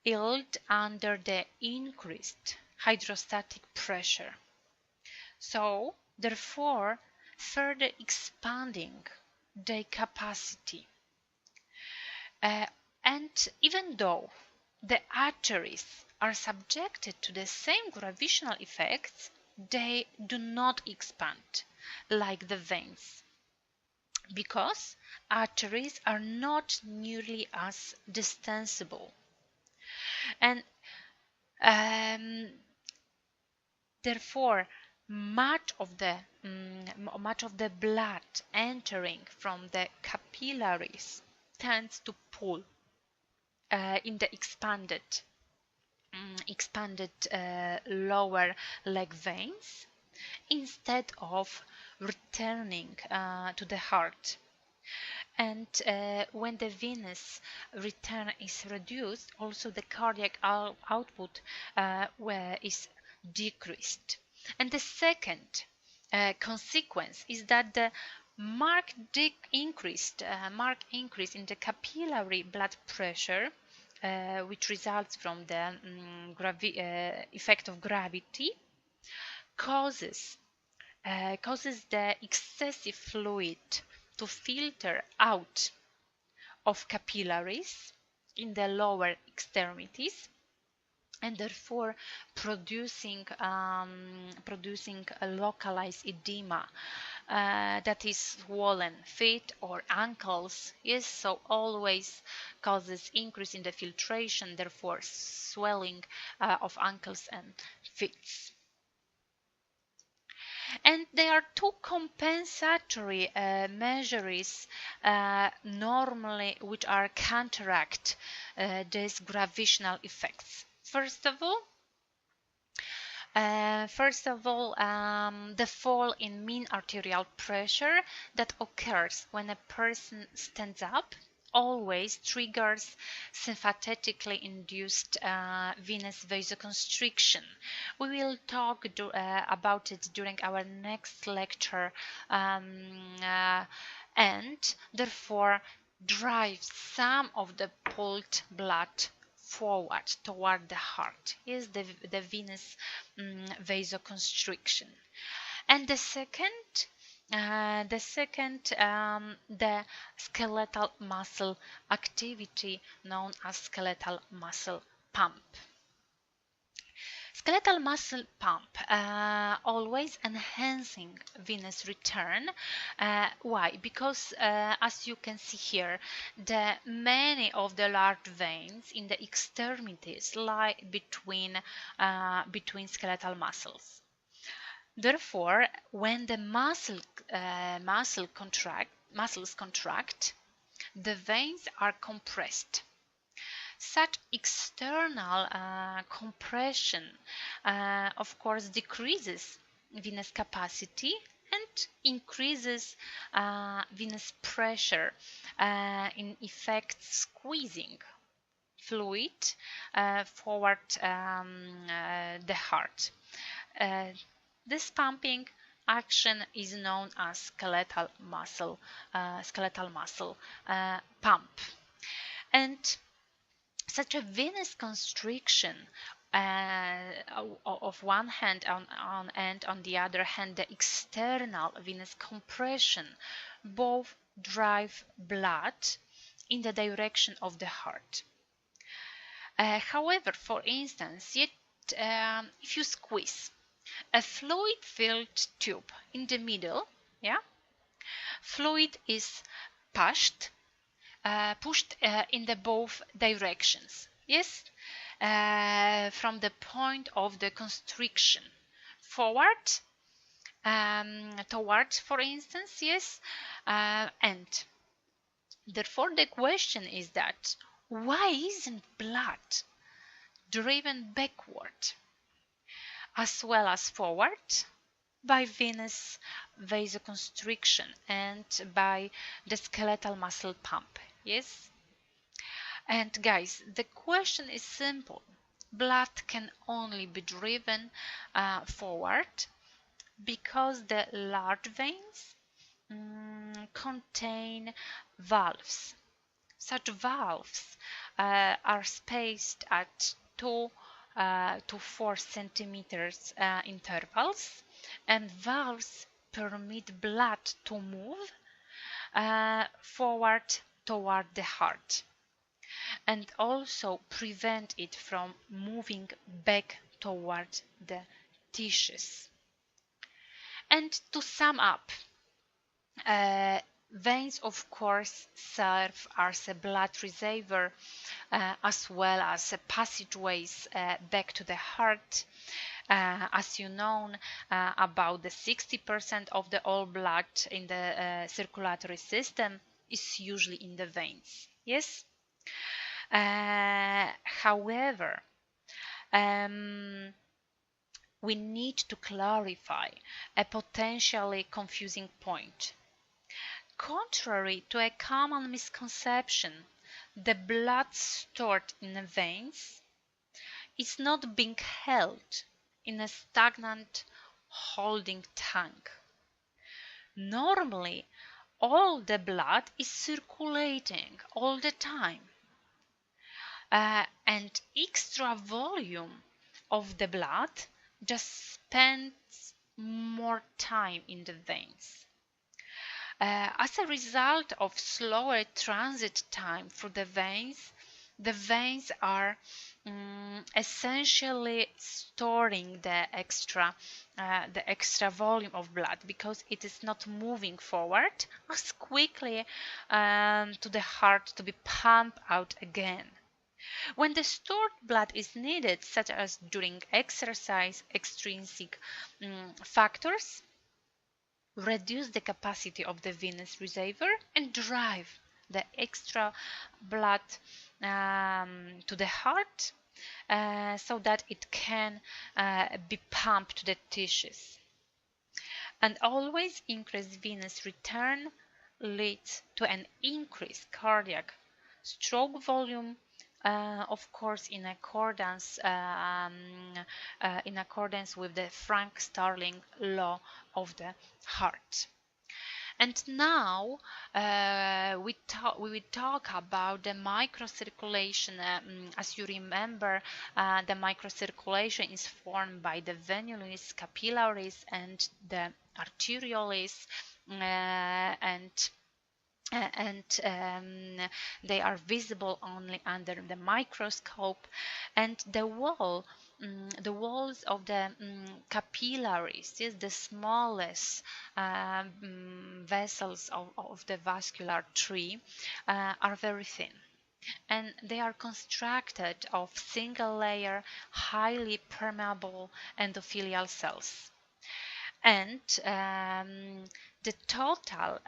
yield under the increased hydrostatic pressure. So therefore, further expanding their capacity. And even though the arteries are subjected to the same gravitational effects, they do not expand like the veins, because arteries are not nearly as distensible. And therefore, much of the blood entering from the capillaries tends to pool in the expanded lower leg veins instead of returning to the heart. And when the venous return is reduced, also the cardiac output is decreased. And the second consequence is that the marked increase in the capillary blood pressure, which results from the effect of gravity, causes the excessive fluid to filter out of capillaries in the lower extremities, and therefore producing a localized edema that is swollen feet or ankles. Yes, so always causes increase in the filtration, therefore swelling of ankles and feet. And there are two compensatory measures normally which are counteract these gravitational effects. First of all, the fall in mean arterial pressure that occurs when a person stands up always triggers sympathetically induced venous vasoconstriction. We will talk about it during our next lecture, and therefore drives some of the pooled blood forward toward the heart. Is the venous vasoconstriction. And the skeletal muscle activity known as skeletal muscle pump. Skeletal muscle pump always enhancing venous return. Why? Because as you can see here, many of the large veins in the extremities lie between skeletal muscles. Therefore, when the muscles contract, the veins are compressed. Such external compression, of course, decreases venous capacity and increases venous pressure, in effect squeezing fluid forward the heart. This pumping action is known as skeletal muscle pump. And such a venous constriction of one hand and on the other hand the external venous compression both drive blood in the direction of the heart. However, for instance, if you squeeze a fluid-filled tube in the middle, yeah, fluid is pushed in the both directions. Yes, from the point of the constriction forward, towards, for instance, yes, and therefore the question is that why isn't blood driven backward as well as forward by venous vasoconstriction and by the skeletal muscle pump? Yes. And guys, the question is simple. Blood can only be driven forward because the large veins contain valves. Such valves are spaced at 2 to 4 centimeters intervals, and valves permit blood to move forward toward the heart and also prevent it from moving back toward the tissues. And to sum up, veins of course serve as a blood reservoir as well as passageways back to the heart. As you know, about the 60% of the all blood in the circulatory system is usually in the veins. Yes. However, we need to clarify a potentially confusing point. Contrary to a common misconception, the blood stored in the veins is not being held in a stagnant holding tank. Normally, all the blood is circulating all the time, and extra volume of the blood just spends more time in the veins. As a result of slower transit time through the veins are essentially storing the extra volume of blood because it is not moving forward as quickly to the heart to be pumped out again. When the stored blood is needed, such as during exercise, extrinsic factors reduce the capacity of the venous reservoir and drive the extra blood to the heart so that it can be pumped to the tissues. And always increased venous return leads to an increased cardiac stroke volume, of course in accordance with the Frank-Starling law of the heart. And now we will talk about the microcirculation. As you remember, the microcirculation is formed by the venules, capillaries, and the arterioles, and they are visible only under the microscope, and the walls of the capillaries is the smallest vessels of the vascular tree are very thin, and they are constructed of single layer highly permeable endothelial cells. And the total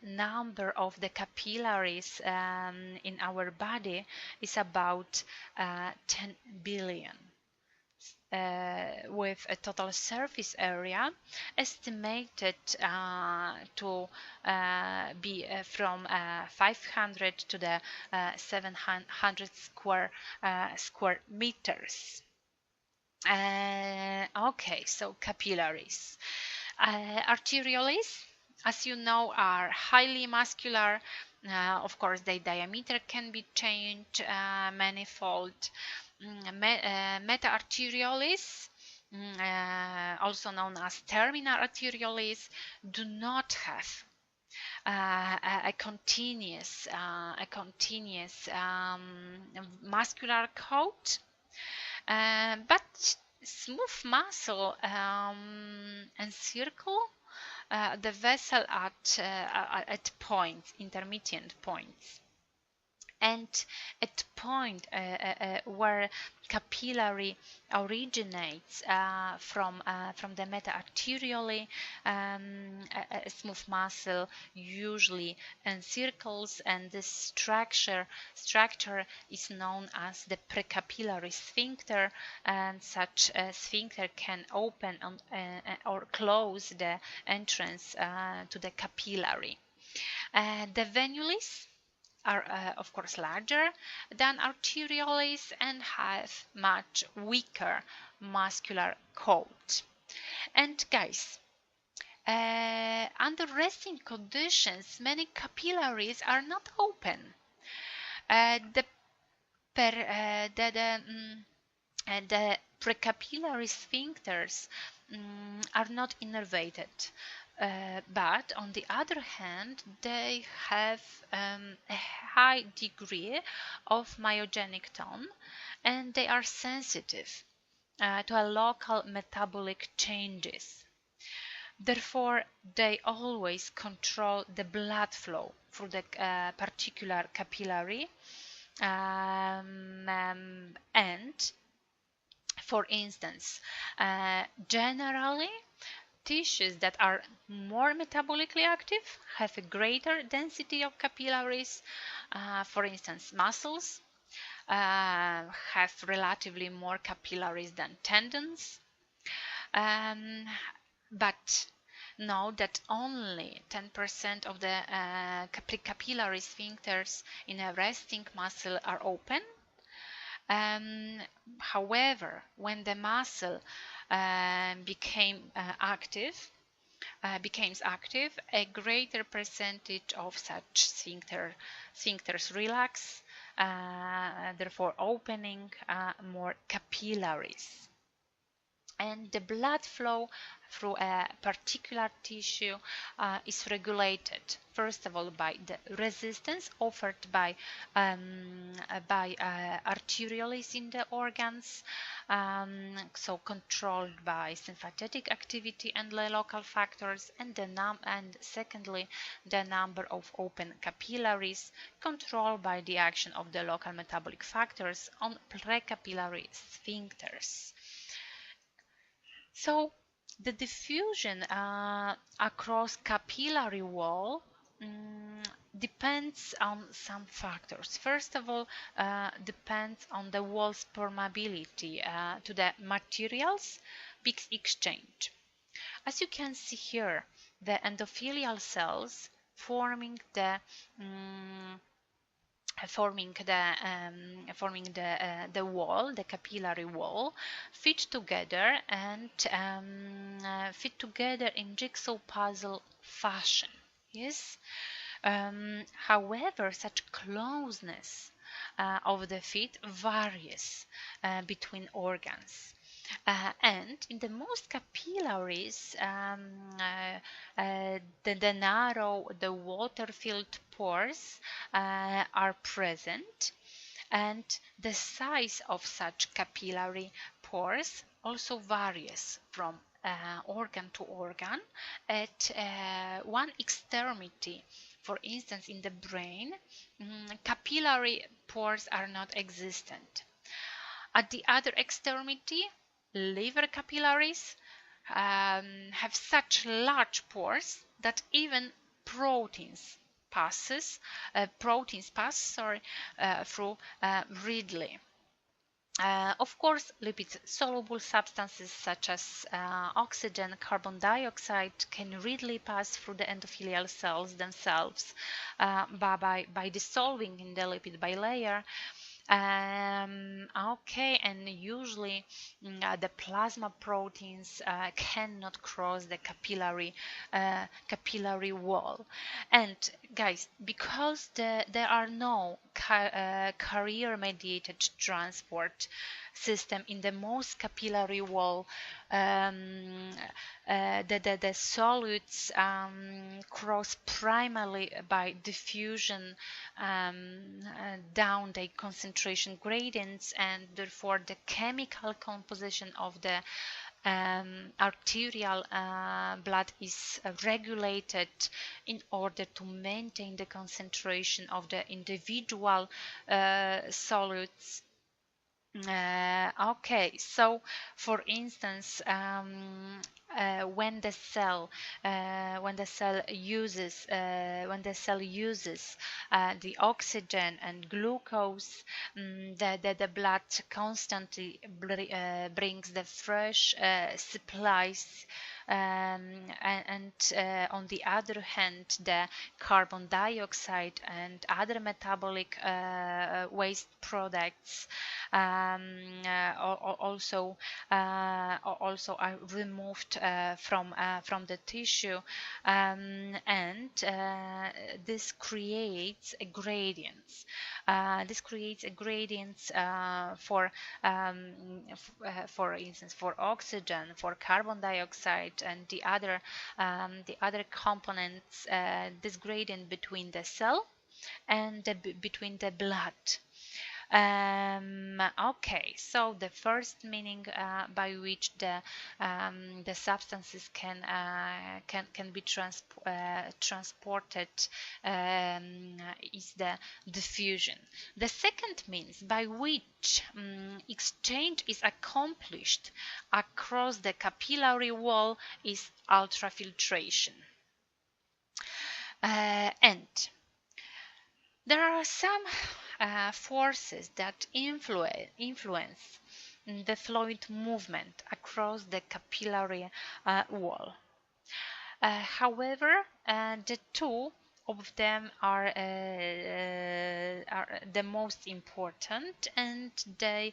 number of the capillaries in our body is about 10 billion, with a total surface area estimated to be from 500 to the 700 square meters. Okay, so capillaries. Arterioles, as you know, are highly muscular. Of course, their diameter can be changed manifold. Meta-arterioles, also known as terminal arterioles, do not have muscular coat, but smooth muscle encircle the vessel at points, intermittent points. And at point where capillary originates from the meta-arteriole, a smooth muscle usually encircles, and this structure is known as the precapillary sphincter, and such a sphincter can open or close the entrance to the capillary. The venules are of course larger than arterioles and have much weaker muscular coat. And guys, under resting conditions, many capillaries are not open. The precapillary sphincters are not innervated. But on the other hand, they have a high degree of myogenic tone, and they are sensitive to a local metabolic changes. Therefore, they always control the blood flow through the particular capillary, and for instance, generally tissues that are more metabolically active have a greater density of capillaries. For instance, muscles have relatively more capillaries than tendons. But note that only 10% of the capillary sphincters in a resting muscle are open. However, when the muscle becomes active, a greater percentage of such sphincters relax, therefore opening more capillaries. And the blood flow through a particular tissue is regulated, first of all, by the resistance offered by arterioles in the organs, so controlled by sympathetic activity and local factors, and secondly, the number of open capillaries, controlled by the action of the local metabolic factors on precapillary sphincters. So the diffusion across capillary wall depends on some factors. First of all, depends on the wall's permeability to the materials mix exchange. As you can see here, the endothelial cells forming the wall, the capillary wall, fit together in jigsaw puzzle fashion. Yes. However, such closeness of the fit varies between organs. And in the most capillaries, the narrow, the water-filled pores are present, and the size of such capillary pores also varies from organ to organ. At one extremity, for instance in the brain, capillary pores are not existent. At the other extremity, liver capillaries have such large pores that even proteins pass through readily. Of course, lipid-soluble substances such as oxygen, carbon dioxide can readily pass through the endothelial cells themselves by dissolving in the lipid bilayer. Okay, and usually the plasma proteins cannot cross the capillary wall. And guys, because there are no carrier-mediated transport system in the most capillary wall. The solids cross primarily by diffusion down the concentration gradients, and therefore the chemical composition of the arterial blood is regulated in order to maintain the concentration of the individual solids. Okay, so for instance, when the cell uses the oxygen and glucose, the blood constantly brings the fresh supplies, and on the other hand, the carbon dioxide and other metabolic waste products also are removed from the tissue, and this creates a gradients. For instance, for oxygen, for carbon dioxide, and the other components. This gradient between the cell and between the blood. Okay, so the first meaning by which the substances can be transported is the diffusion. The second means by which exchange is accomplished across the capillary wall is ultrafiltration. And there are some forces that influence the fluid movement across the capillary wall. However, the two of them are the most important, and they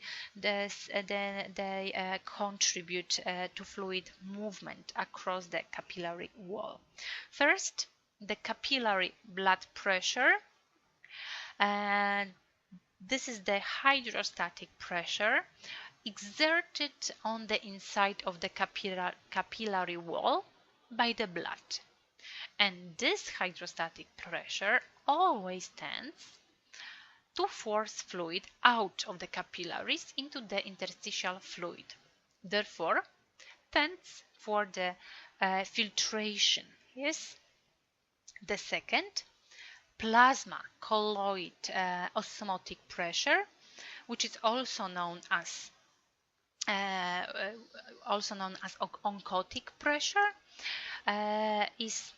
contribute to fluid movement across the capillary wall. First, the capillary blood pressure. And this is the hydrostatic pressure exerted on the inside of the capillary wall by the blood. And this hydrostatic pressure always tends to force fluid out of the capillaries into the interstitial fluid. Therefore, tends for the filtration. Yes. The second, plasma colloid osmotic pressure, which is also known as oncotic pressure, is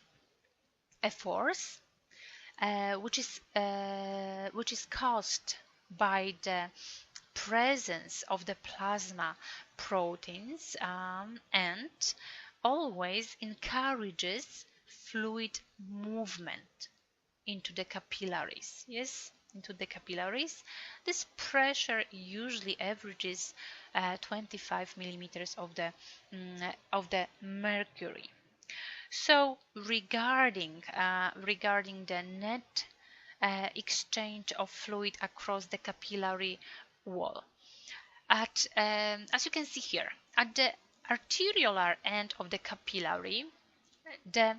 a force which is caused by the presence of the plasma proteins, and always encourages fluid movement into the capillaries. Yes, into the capillaries. This pressure usually averages 25 millimeters of the mercury. So regarding the net exchange of fluid across the capillary wall, as you can see here, at the arteriolar end of the capillary, the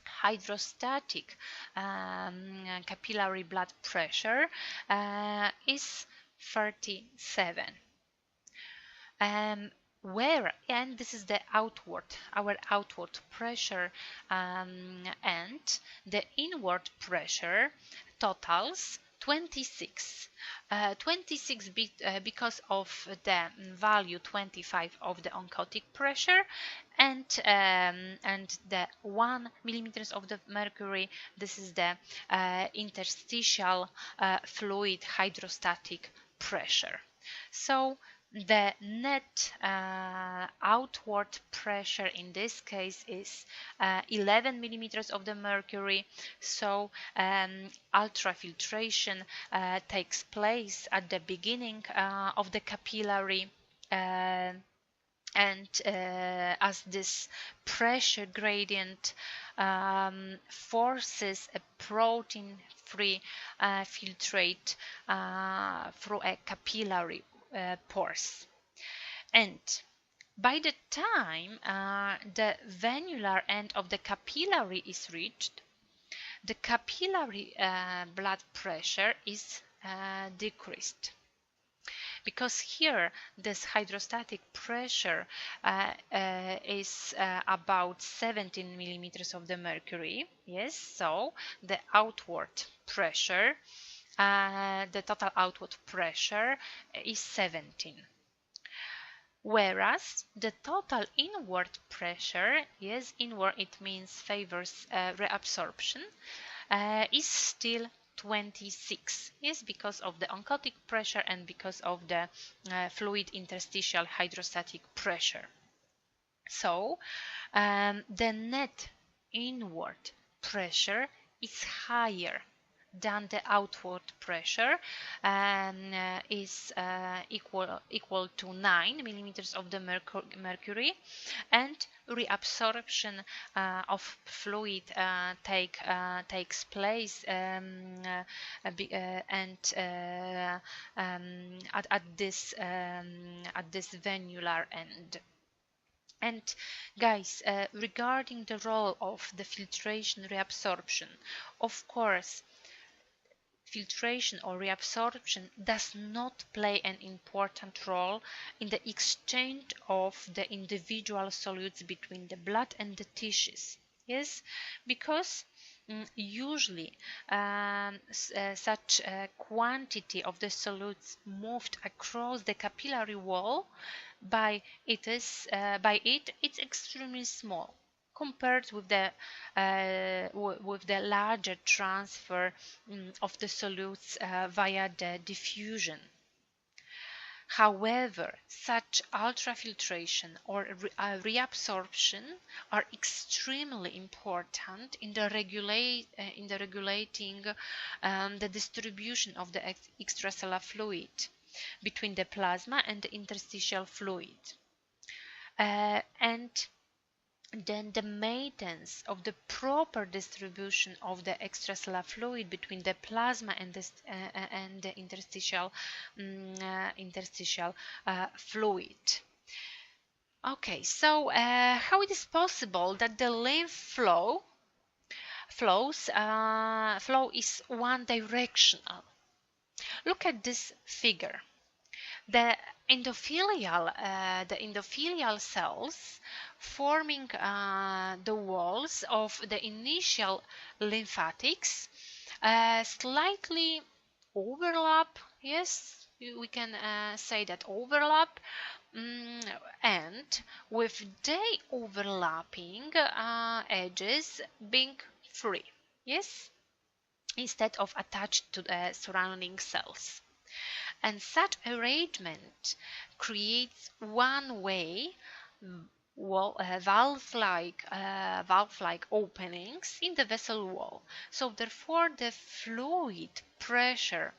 hydrostatic capillary blood pressure is 37. And this is the our outward pressure, and the inward pressure totals 26. 26 because of the value 25 of the oncotic pressure, and the 1 millimeters of the mercury. This is the interstitial fluid hydrostatic pressure. So the net outward pressure in this case is 11 millimeters of the mercury. So ultrafiltration takes place at the beginning of the capillary, And as this pressure gradient forces a protein-free filtrate through a capillary pores. And by the time the venular end of the capillary is reached, the capillary blood pressure is decreased, because here this hydrostatic pressure is about 17 millimeters of the mercury. Yes, so the outward pressure, the total outward pressure is 17. Whereas the total inward pressure, yes, inward it means favors reabsorption, is still 26, yes, because of the oncotic pressure and because of the fluid interstitial hydrostatic pressure. So the net inward pressure is higher than the outward pressure, and is equal to 9 millimeters of the mercury, and reabsorption of fluid takes place at this venular end. And guys, regarding the role of the filtration reabsorption, of course, filtration or reabsorption does not play an important role in the exchange of the individual solutes between the blood and the tissues. Yes, because usually such a quantity of the solutes moved across the capillary wall it's extremely small compared with the larger transfer of the solutes via the diffusion. However, such ultrafiltration or reabsorption are extremely important in the regulating the distribution of the extracellular fluid between the plasma and the interstitial fluid. And then the maintenance of the proper distribution of the extracellular fluid between the plasma and the interstitial fluid. Okay, so how it is possible that the lymph flow is one directional? Look at this figure. The endothelial cells forming the walls of the initial lymphatics slightly overlap. Yes, we can say that overlap, and with the overlapping edges being free. Yes, instead of attached to the surrounding cells. And such arrangement creates one-way valve-like openings in the vessel wall. So therefore, the fluid pressure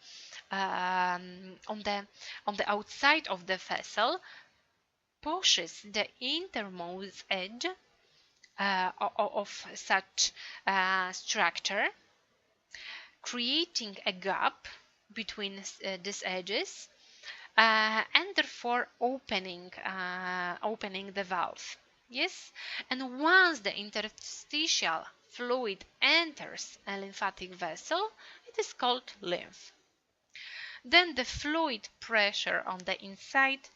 on the outside of the vessel pushes the innermost edge of such structure, creating a gap between these edges and therefore opening the valve. Yes, and once the interstitial fluid enters a lymphatic vessel, it is called lymph. Then the fluid pressure on the inside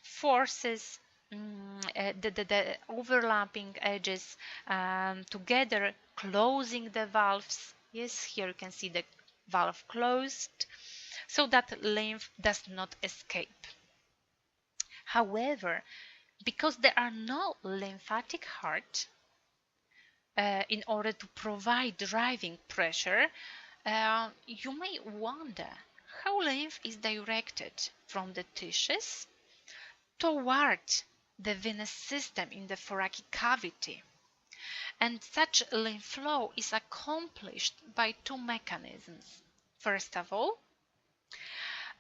forces the overlapping edges together, closing the valves. Yes, here you can see the valve closed, so that lymph does not escape. However, because there are no lymphatic heart, in order to provide driving pressure, you may wonder how lymph is directed from the tissues toward the venous system in the thoracic cavity. And such lymph flow is accomplished by two mechanisms. First of all,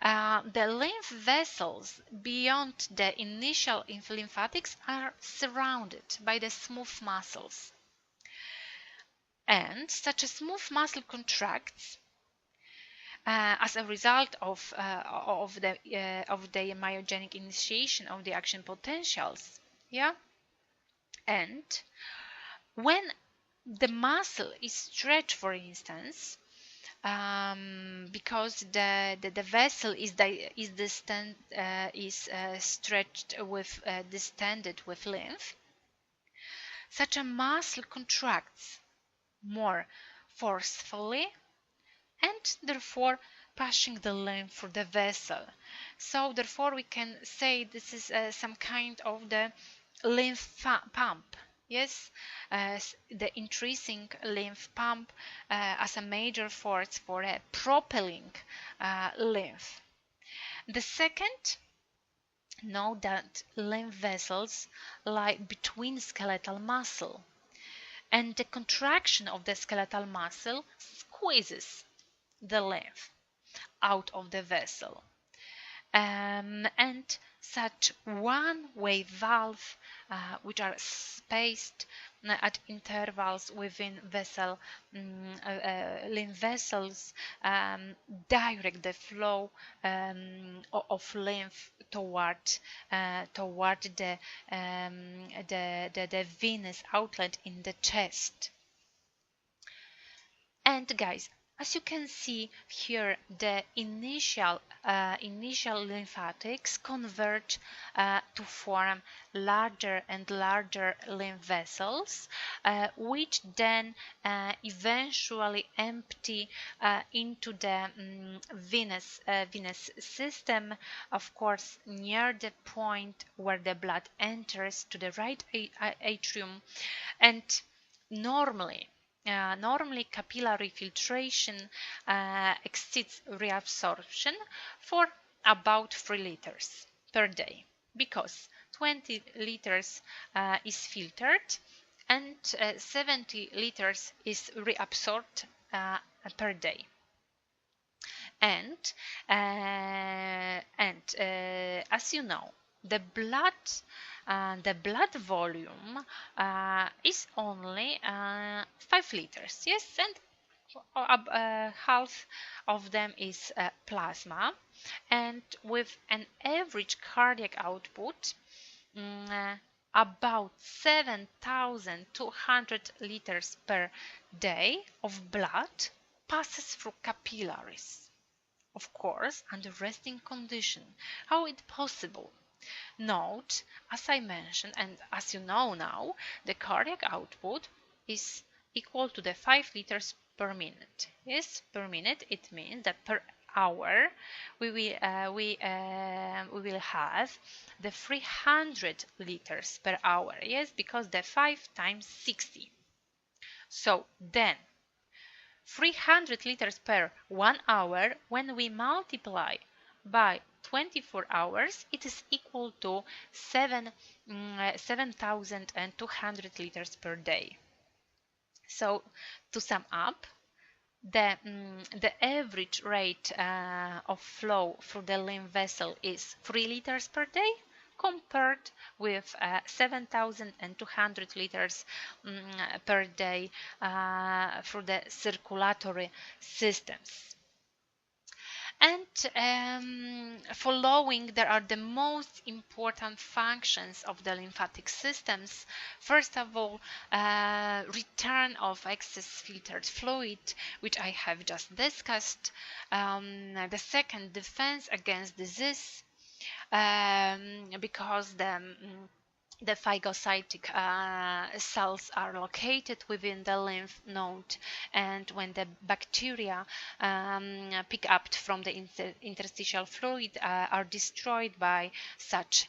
The lymph vessels beyond the initial lymphatics are surrounded by the smooth muscles, and such a smooth muscle contracts as a result of the myogenic initiation of the action potentials. Yeah, and when the muscle is stretched, for instance, because the vessel is stretched with distended with lymph, such a muscle contracts more forcefully and therefore pushing the lymph through the vessel. So therefore we can say this is some kind of the lymph pump. Yes, the increasing lymph pump as a major force for propelling lymph. The second, note that lymph vessels lie between skeletal muscle, and the contraction of the skeletal muscle squeezes the lymph out of the vessel. And such one-way valve, which are spaced at intervals within vessel, lymph vessels, direct the flow of lymph toward the venous outlet in the chest. And guys, as you can see here, the initial lymphatics converge to form larger and larger lymph vessels, which then eventually empty into the venous system, of course, near the point where the blood enters to the right atrium. And normally capillary filtration exceeds reabsorption for about 3 liters per day, because 20 liters is filtered and 70 liters is reabsorbed per day. And as you know, the blood volume is only 5 liters. Yes, and half of them is plasma, and with an average cardiac output about 7,200 liters per day of blood passes through capillaries. Of course, under resting condition. How is it possible? Note, as I mentioned, and as you know now, the cardiac output is equal to the 5 liters per minute. Yes, per minute. It means that per hour we will have the 300 liters per hour. Yes, because the 5 times 60. So then 300 liters per 1 hour, when we multiply by 24 hours, it is equal to 7,200 liters per day. So to sum up, the average rate of flow through the lymph vessel is 3 liters per day, compared with 7,200 liters per day through the circulatory systems. And following, there are the most important functions of the lymphatic systems. First of all, return of excess filtered fluid, which I have just discussed. The second, defense against disease, because the phagocytic cells are located within the lymph node, and when the bacteria pick up from the interstitial fluid, are destroyed by such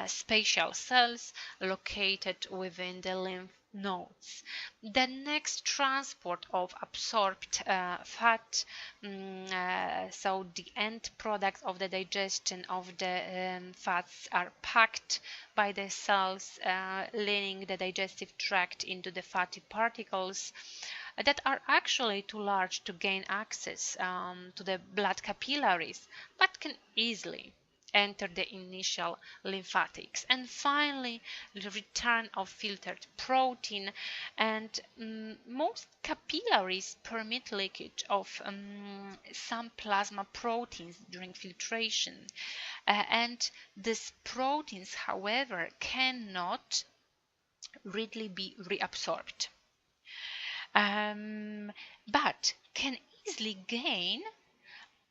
spatial cells located within the lymph notes. The next transport of absorbed fat, so the end products of the digestion of the fats are packed by the cells, leading the digestive tract into the fatty particles that are actually too large to gain access to the blood capillaries, but can easily enter the initial lymphatics. And finally, the return of filtered protein, and most capillaries permit leakage of some plasma proteins during filtration, and these proteins, however, cannot readily be reabsorbed, but can easily gain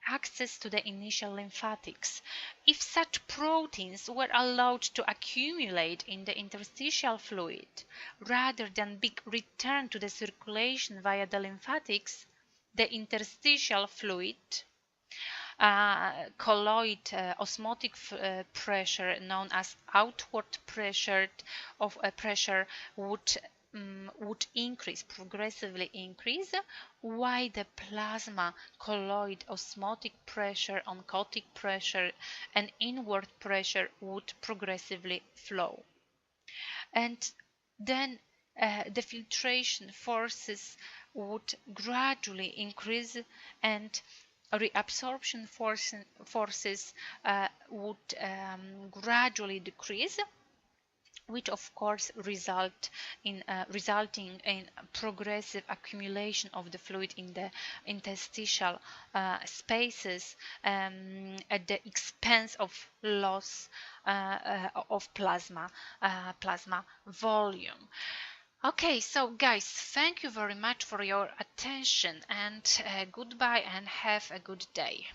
access to the initial lymphatics. If such proteins were allowed to accumulate in the interstitial fluid rather than be returned to the circulation via the lymphatics, the interstitial fluid colloid osmotic pressure, known as outward pressure of pressure, would increase, progressively increase, while the plasma colloid osmotic pressure, oncotic pressure, and inward pressure would progressively flow. And then the filtration forces would gradually increase, and reabsorption forces would gradually decrease, which of course resulting in progressive accumulation of the fluid in the interstitial spaces, at the expense of loss of plasma volume. Okay, so guys, thank you very much for your attention, and goodbye and have a good day.